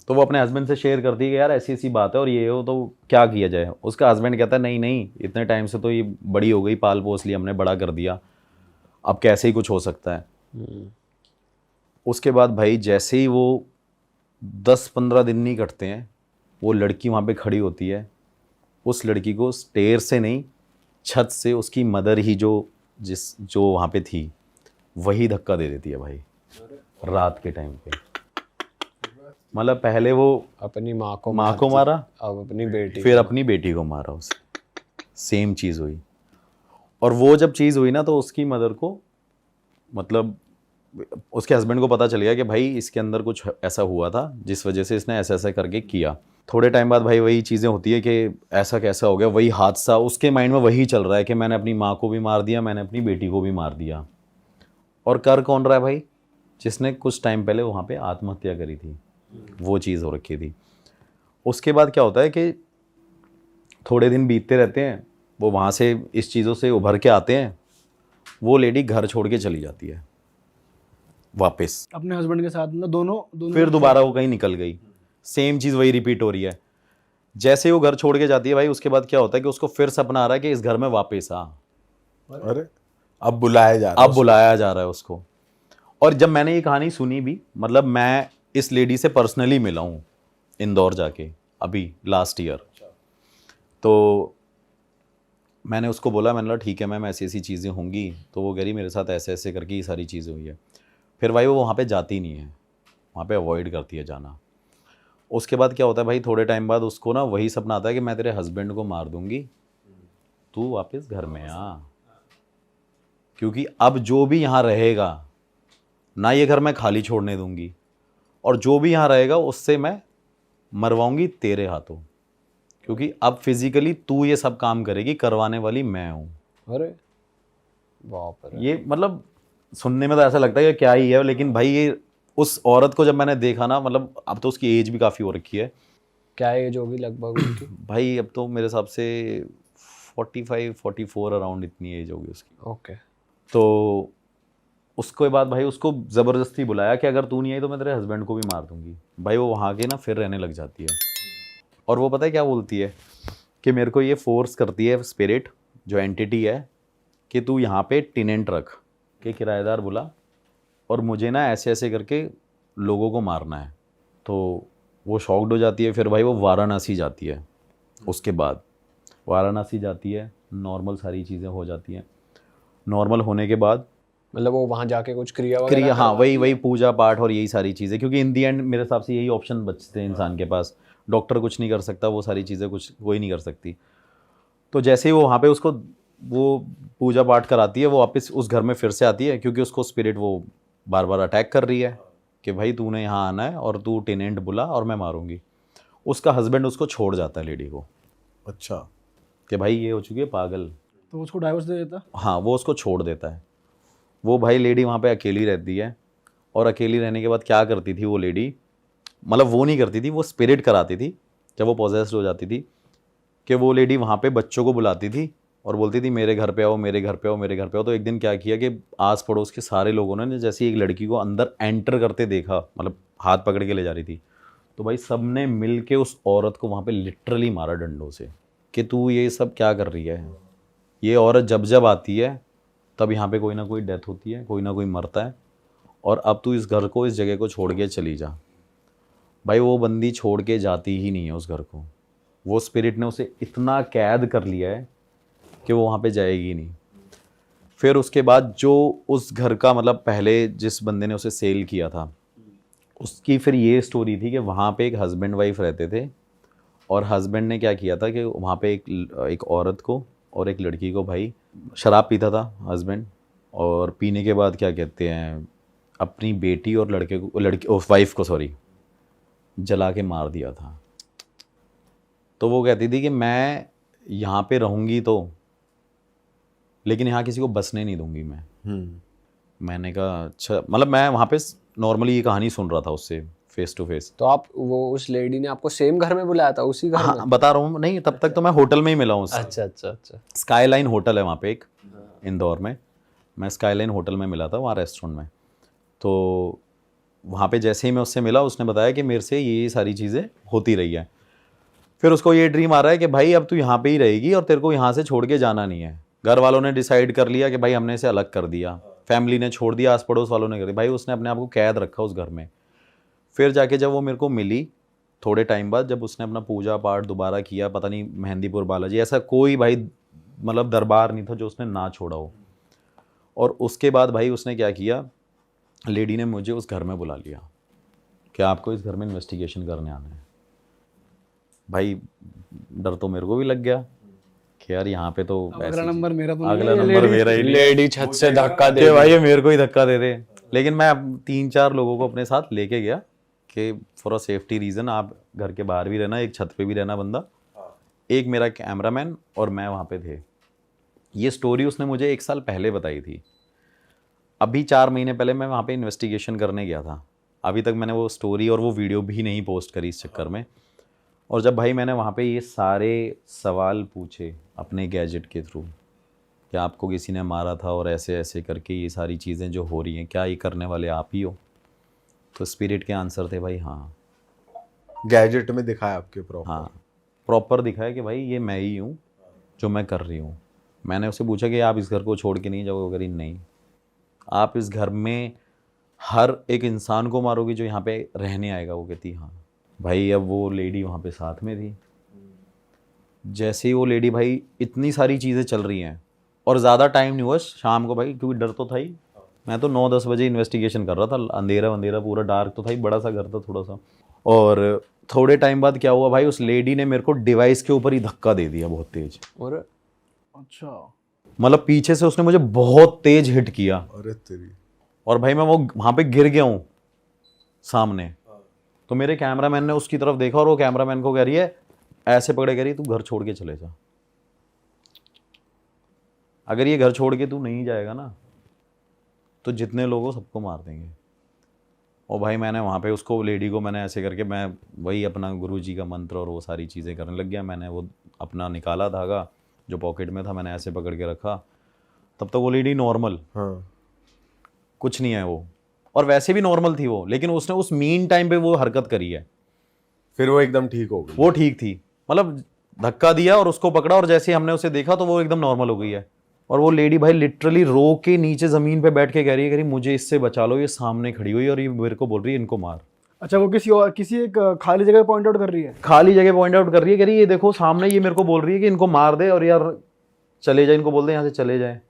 तो वो अपने हस्बैंड से शेयर करती है कि यार ऐसी ऐसी बात है और ये हो तो क्या किया जाए। उसका हस्बैंड कहता है नहीं नहीं, इतने टाइम से तो ये बड़ी हो गई, पाल पोस लिया हमने, बड़ा कर दिया, अब कैसे ही कुछ हो सकता है। उसके बाद भाई जैसे ही वो 10-15 दिन नहीं कटते हैं, वो लड़की वहाँ पे खड़ी होती है। उस लड़की को स्टेयर से नहीं, छत से उसकी मदर ही जो वहाँ पे थी वही धक्का दे देती है भाई रात के टाइम पे। मतलब पहले वो अपनी माँ को मारा, अब अपनी बेटी, फिर अपनी बेटी को मारा। उसे सेम चीज़ हुई। और वो जब चीज़ हुई ना तो उसकी मदर को मतलब उसके हस्बैंड को पता चल गया कि भाई इसके अंदर कुछ ऐसा हुआ था जिस वजह से इसने ऐसा ऐसा करके किया। थोड़े टाइम बाद भाई वही चीज़ें होती है कि ऐसा कैसा हो गया, वही हादसा उसके माइंड में वही चल रहा है कि मैंने अपनी माँ को भी मार दिया, मैंने अपनी बेटी को भी मार दिया। और कर कौन रहा है भाई? जिसने कुछ टाइम पहले वहाँ पे आत्महत्या करी थी, वो चीज़ हो रखी थी। उसके बाद क्या होता है कि थोड़े दिन बीतते रहते हैं, वो वहाँ से इस चीज़ों से उभर के आते हैं, वो लेडी घर छोड़ के चली जाती है वापस। अपने हस्बैंड के साथ मतलब दोनों फिर दोबारा वो कहीं निकल गई, सेम चीज़ वही रिपीट हो रही है। जैसे वो घर छोड़ के जाती है भाई, उसके बाद क्या होता है कि उसको फिर सपना आ रहा है कि इस घर में वापस आ। अरे अब बुलाया जा रहा अब बुलाया जा रहा है उसको। और जब मैंने ये कहानी सुनी भी, मतलब मैं इस लेडी से पर्सनली मिला हूँ इंदौर जाके अभी लास्ट ईयर। तो मैंने उसको बोला, मैंने बोला ठीक है मैम ऐसी ऐसी चीज़ें होंगी। तो वो कह रही मेरे साथ ऐसे ऐसे करके ये सारी चीज़ें हुई है। फिर भाई वो वहाँ पे जाती नहीं है, वहाँ पे अवॉइड करती है जाना। उसके बाद क्या होता है भाई, थोड़े टाइम बाद उसको ना वही सपना आता है कि मैं तेरे हस्बैंड को मार दूंगी, तू वापस घर में आ। क्योंकि अब जो भी यहाँ रहेगा ना, ये घर मैं खाली छोड़ने दूंगी, और जो भी यहाँ रहेगा उससे मैं मरवाऊंगी तेरे हाथों। क्योंकि अब फिजिकली तू ये सब काम करेगी, करवाने वाली मैं हूँ। अरे बाप रे। ये मतलब सुनने में तो ऐसा लगता है कि क्या ही है, लेकिन भाई ये उस औरत को जब मैंने देखा ना, मतलब अब तो उसकी एज भी काफ़ी हो रखी है। क्या एज होगी लगभग उनकी? भाई अब तो मेरे हिसाब से 45-44 अराउंड इतनी एज होगी उसकी। ओके। तो उसके बाद भाई उसको ज़बरदस्ती बुलाया कि अगर तू नहीं आई तो मैं तेरे हस्बैंड को भी मार दूंगी। भाई वो वहाँ के ना फिर रहने लग जाती है। और वो पता है क्या बोलती है कि मेरे को ये फोर्स करती है स्पिरिट, जो एंटिटी है, कि तू यहाँ पे टेनेंट रख, कि किराएदार बुला, और मुझे ना ऐसे ऐसे करके लोगों को मारना है। तो वो शॉक्ड हो जाती है। फिर भाई वो वाराणसी जाती है। उसके बाद वाराणसी जाती है, नॉर्मल सारी चीज़ें हो जाती हैं। नॉर्मल होने के बाद मतलब वो वहां जाके कुछ क्रिया वगैरह क्रिया, हाँ करवाती वही पूजा पाठ और यही सारी चीज़ें, क्योंकि इन दी एंड मेरे हिसाब से यही ऑप्शन बचते हैं इंसान के पास। डॉक्टर कुछ नहीं कर सकता, वो सारी चीज़ें कुछ कोई नहीं कर सकती। तो जैसे ही वो वहाँ पे उसको वो पूजा पाठ कराती है, वो वापस उस घर में फिर से आती है, क्योंकि उसको स्पिरिट वो बार बार अटैक कर रही है कि भाई तूने यहाँ आना है और तू टेनेंट बुला और मैं मारूंगी। उसका हस्बैंड उसको छोड़ जाता है लेडी को, अच्छा कि भाई ये हो चुकी है पागल। तो उसको डाइवोर्स दे देता। हाँ, वो उसको छोड़ देता है। वो भाई लेडी वहाँ पे अकेली रहती है। और अकेली रहने के बाद क्या करती थी वो लेडी, मतलब वो नहीं करती थी, वो स्पिरिट कराती थी जब वो पॉजेस्ड हो जाती थी, कि वो लेडी वहाँ पे बच्चों को बुलाती थी और बोलती थी मेरे घर पे आओ, मेरे घर पे आओ, मेरे घर पे आओ। तो एक दिन क्या किया कि आस पड़ोस के सारे लोगों ने जैसे एक लड़की को अंदर एंटर करते देखा, मतलब हाथ पकड़ के ले जा रही थी, तो भाई सब ने मिल के उस औरत को वहाँ पे लिटरली मारा डंडों से, कि तू ये सब क्या कर रही है। ये औरत जब जब आती है तब यहाँ पे कोई ना कोई डेथ होती है, कोई ना कोई मरता है, और अब तू इस घर को, इस जगह को छोड़ के चली जा। भाई वो बंदी छोड़ के जाती ही नहीं है उस घर को। वो स्पिरिट ने उसे इतना कैद कर लिया है कि वो वहाँ पे जाएगी नहीं। फिर उसके बाद जो उस घर का, मतलब पहले जिस बंदे ने उसे सेल किया था, उसकी फिर ये स्टोरी थी कि वहाँ पे एक हस्बैंड वाइफ रहते थे, और हस्बैंड ने क्या किया था कि वहाँ पे एक औरत को और एक लड़की को, भाई शराब पीता था हस्बैंड, और पीने के बाद क्या कहते हैं, अपनी बेटी और वाइफ को जला के मार दिया था। तो वो कहती थी कि मैं यहाँ पे रहूँगी तो, लेकिन यहाँ किसी को बसने नहीं दूंगी मैं। मैंने कहा अच्छा, मतलब मैं वहाँ पे नॉर्मली ये कहानी सुन रहा था उससे फेस टू फेस। तो आप वो उस लेडी ने आपको सेम घर में बुलाया था, उसी घर में? हाँ बता रहा हूँ, नहीं तब तक तो मैं होटल में ही मिला हूँ। अच्छा अच्छा अच्छा। स्काईलाइन होटल है वहाँ पे एक इंदौर में, मैं स्काईलाइन होटल में मिला था वहाँ रेस्टोरेंट में। तो वहाँ पे जैसे ही मैं उससे मिला, उसने बताया कि मेरे से ये सारी चीज़ें होती रही है। फिर उसको ये ड्रीम आ रहा है कि भाई अब तू यहाँ पे ही रहेगी और तेरे को यहाँ से छोड़ के जाना नहीं है। घर वालों ने डिसाइड कर लिया कि भाई हमने इसे अलग कर दिया, फैमिली ने छोड़ दिया, आस पड़ोस वालों ने कर दिया, भाई उसने अपने आप को कैद रखा उस घर में। फिर जाके जब वो मेरे को मिली थोड़े टाइम बाद, जब उसने अपना पूजा पाठ दोबारा किया, पता नहीं मेहंदीपुर बालाजी, ऐसा कोई भाई मतलब दरबार नहीं था जो उसने ना छोड़ा हो। और उसके बाद भाई उसने क्या किया, लेडी ने मुझे उस घर में बुला लिया कि आपको इस घर में इन्वेस्टिगेशन करने आना है। भाई डर तो मेरे को भी लग गया कि यार यहाँ पे तो अगला नंबर मेरा तो नहीं अगला है, नंबर मेरा ही नहीं है। लेडी छत से धक्का दे कि भाई ये मेरे को ही धक्का दे दे। लेकिन मैं अब 3-4 लोगों को अपने साथ लेके गया कि फॉर अ सेफ्टी रीज़न आप घर के बाहर भी रहना, एक छत पे भी रहना बंदा, एक मेरा कैमरामैन और मैं वहाँ पे थे। ये स्टोरी उसने मुझे 1 साल पहले बताई थी। अभी 4 महीने पहले मैं वहाँ पे इन्वेस्टिगेशन करने गया था। अभी तक मैंने वो स्टोरी और वो वीडियो भी नहीं पोस्ट करी इस चक्कर में। और जब भाई मैंने वहाँ पे ये सारे सवाल पूछे अपने गैजेट के थ्रू कि आपको किसी ने मारा था और ऐसे ऐसे करके ये सारी चीज़ें जो हो रही हैं, क्या ये करने वाले आप ही हो? तो स्पिरिट के आंसर थे भाई हाँ। गैजेट में दिखाया आपके प्रॉपर? हाँ, प्रॉपर दिखाया कि भाई ये मैं ही हूँ जो मैं कर रही हूँ। मैंने उससे पूछा कि आप इस घर को छोड़ के नहीं जाओगे? अगर नहीं, आप इस घर में हर एक इंसान को मारोगे जो यहाँ पे रहने आएगा? वो कहती हाँ। भाई अब वो लेडी वहाँ पे साथ में थी। जैसे ही वो लेडी, भाई इतनी सारी चीज़ें चल रही हैं और ज़्यादा टाइम नहीं हुआ शाम को भाई, क्योंकि डर तो था ही। मैं तो 9-10 बजे इन्वेस्टिगेशन कर रहा था, अंधेरा अंधेरा पूरा डार्क तो था ही, बड़ा सा घर था थोड़ा सा। और थोड़े टाइम बाद क्या हुआ भाई, उस लेडी ने मेरे को डिवाइस के ऊपर ही धक्का दे दिया बहुत तेज। और अच्छा, मतलब पीछे से उसने मुझे बहुत तेज हिट किया। अरे तेरी। और भाई मैं वो वहाँ पे गिर गया हूँ सामने। तो मेरे कैमरामैन ने उसकी तरफ देखा और वो कैमरामैन को कह रही है, ऐसे पकड़े कह रही, तू घर छोड़ के चले जा। अगर ये घर छोड़ के तू नहीं जाएगा ना तो जितने लोगों सबको मार देंगे। और भाई मैंने वहाँ पे उसको, लेडी को मैंने ऐसे करके, मैं वही अपना गुरुजी का मंत्र और वो सारी चीज़ें करने लग गया। मैंने वो अपना निकाला धागा जो पॉकेट में था, मैंने ऐसे पकड़ के रखा। तब तक वो लेडी नॉर्मल, हाँ। कुछ नहीं है वो, और वैसे भी नॉर्मल थी वो, लेकिन उसने उस मीन टाइम पे वो हरकत करी है। फिर वो एकदम ठीक हो गई? वो ठीक थी, मतलब धक्का दिया और उसको पकड़ा और जैसे ही हमने उसे देखा तो वो एकदम नॉर्मल हो गई है। और वो लेडी भाई लिटरली रो के नीचे ज़मीन पे बैठ के कह रही है, मुझे इससे बचा लो, ये सामने खड़ी हुई है और ये मेरे को बोल रही है इनको मार। अच्छा, वो किसी एक खाली जगह पॉइंट आउट कर रही है? खाली जगह पॉइंट आउट कर रही है, कह रही है ये देखो सामने, ये मेरे को बोल रही है कि इनको मार दे और यार चले जाए, इनको बोल दे यहाँ से चले जाए,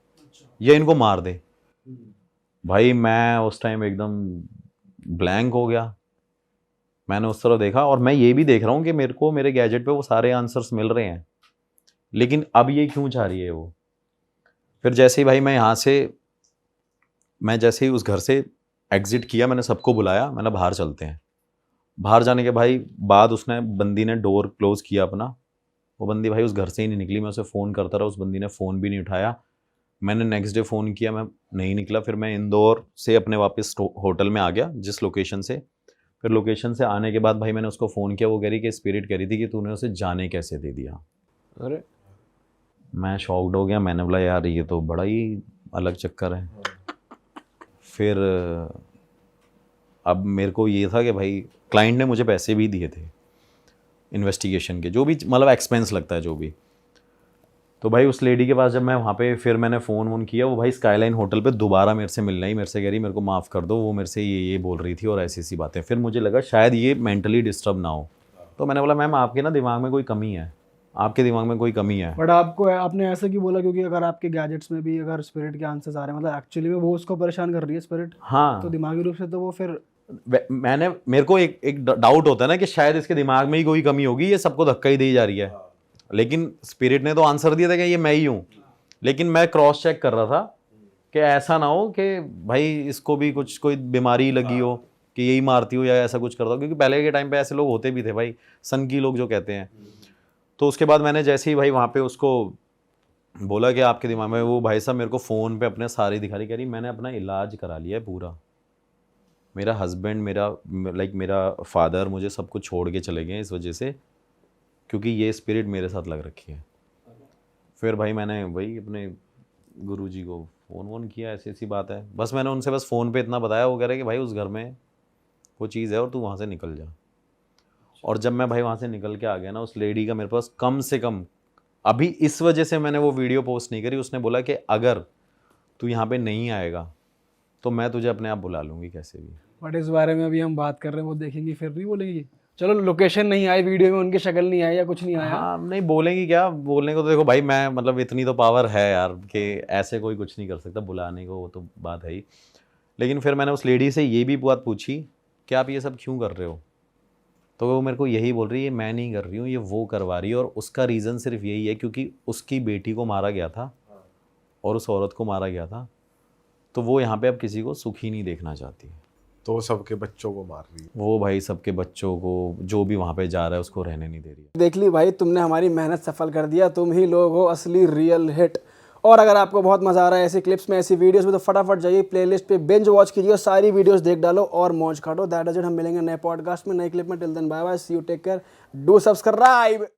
ये इनको मार दे। भाई मैं उस टाइम एकदम ब्लैंक हो गया। मैंने उस तरह देखा और मैं ये भी देख रहा हूँ कि मेरे को मेरे गैजेट पे वो सारे आंसर्स मिल रहे हैं, लेकिन अब ये क्यों चाह रही है वो। फिर जैसे ही भाई मैं जैसे ही उस घर से एग्जिट किया, मैंने सबको बुलाया, मैंने बाहर चलते हैं। बाहर जाने के भाई बाद उसने, बंदी ने डोर क्लोज किया अपना। वो बंदी भाई उस घर से ही नहीं निकली। मैं उसे फ़ोन करता रहा, उस बंदी ने फ़ोन भी नहीं उठाया। मैंने नेक्स्ट डे फ़ोन किया, मैं नहीं निकला। फिर मैं इंदौर से अपने वापस होटल में आ गया जिस लोकेशन से। फिर लोकेशन से आने के बाद भाई मैंने उसको फ़ोन किया। वो कह रही कि स्पिरिट कह रही थी कि तूने उसे जाने कैसे दे दिया। अरे मैं शॉक्ड हो गया। मैंने बोला यार ये तो बड़ा ही अलग चक्कर है। फिर अब मेरे को ये था कि भाई क्लाइंट ने मुझे पैसे भी दिए थे इन्वेस्टिगेशन के, जो भी मतलब एक्सपेंस लगता है जो भी। तो भाई उस लेडी के पास जब मैं वहाँ पे, फिर मैंने फ़ोन वोन किया, वो भाई स्काईलाइन होटल पे दोबारा मेरे से मिलना ही, मेरे से कह रही मेरे को माफ़ कर दो, वो मेरे से ये बोल रही थी और ऐसी ऐसी बातें। फिर मुझे लगा शायद ये मेंटली डिस्टर्ब ना हो। तो मैंने बोला मैम आपके ना दिमाग में कोई कमी है, आपके दिमाग में कोई कमी है। बट आपने ऐसे क्यों बोला? क्योंकि अगर आपके गैजेट्स में भी अगर स्पिरिट के आंसर्स आ रहे हैं, मतलब एक्चुअली में वो उसको परेशान कर रही है स्पिरिट, हाँ, तो दिमागी रूप से तो वो फिर मेरे को एक डाउट होता है ना कि शायद इसके दिमाग में ही कोई कमी होगी, ये सबको धक्का ही दी जा रही है। लेकिन स्पिरिट ने तो आंसर दिया था कि ये मैं ही हूँ। लेकिन मैं क्रॉस चेक कर रहा था कि ऐसा ना हो कि भाई इसको भी कुछ कोई बीमारी लगी हो कि यही मारती हो या ऐसा कुछ करता हो, क्योंकि पहले के टाइम पे ऐसे लोग होते भी थे भाई, सन की लोग जो कहते हैं। तो उसके बाद मैंने जैसे ही भाई वहाँ पे उसको बोला कि आपके दिमाग में, वो भाई साहब मेरे को फ़ोन पे अपने सारी दिखा रही, कह रही मैंने अपना इलाज करा लिया है पूरा, मेरा हस्बैंड, मेरा फादर मुझे सब कुछ छोड़ के चले गए इस वजह से, क्योंकि ये स्पिरिट मेरे साथ लग रखी है। फिर भाई मैंने वही अपने गुरुजी को फ़ोन वोन किया, ऐसी ऐसी बात है। बस मैंने उनसे बस फ़ोन पे इतना बताया, वो कह रहे कि भाई उस घर में वो चीज़ है और तू वहाँ से निकल जा। और जब मैं भाई वहाँ से निकल के आ गया ना, उस लेडी का मेरे पास कम से कम, अभी इस वजह से मैंने वो वीडियो पोस्ट नहीं करी, उसने बोला कि अगर तू यहाँ पे नहीं आएगा तो मैं तुझे अपने आप बुला लूँगी कैसे भी। बट इस बारे में अभी हम बात कर रहे हैं, वो देखेंगी फिर नहीं बोलेंगी? चलो लोकेशन नहीं आई, वीडियो में उनकी शक्ल नहीं आई या कुछ नहीं आया, हाँ नहीं बोलेंगी क्या, बोलने को तो देखो भाई मैं, मतलब इतनी तो पावर है यार कि ऐसे कोई कुछ नहीं कर सकता बुलाने को, वो तो बात है ही। लेकिन फिर मैंने उस लेडी से ये भी बात पूछी कि आप ये सब क्यों कर रहे हो, तो वो मेरे को यही बोल रही है मैं नहीं कर रही हूँ, ये वो करवा रही है। और उसका रीज़न सिर्फ यही है क्योंकि उसकी बेटी को मारा गया था और उस औरत को मारा गया था। तो वो यहाँ पे अब किसी को सुखी नहीं देखना चाहती। तो वो सबके बच्चों को मार रही है। वो भाई सबके बच्चों को जो भी वहाँ पे जा रहा है उसको रहने नहीं दे रही है। देख ली भाई, तुमने हमारी मेहनत सफल कर दिया, तुम ही लोग हो असली रियल हिट। और अगर आपको बहुत मजा आ रहा है ऐसी क्लिप्स में, ऐसी वीडियोस में, तो फटाफट जाइए प्लेलिस्ट पे बिंज वॉच कीजिए और सारी वीडियोस देख डालो और मौज काटो। That is it. हम मिलेंगे नए पॉडकास्ट में, नए क्लिप में। Till then bye bye, see you, take care, do subscribe.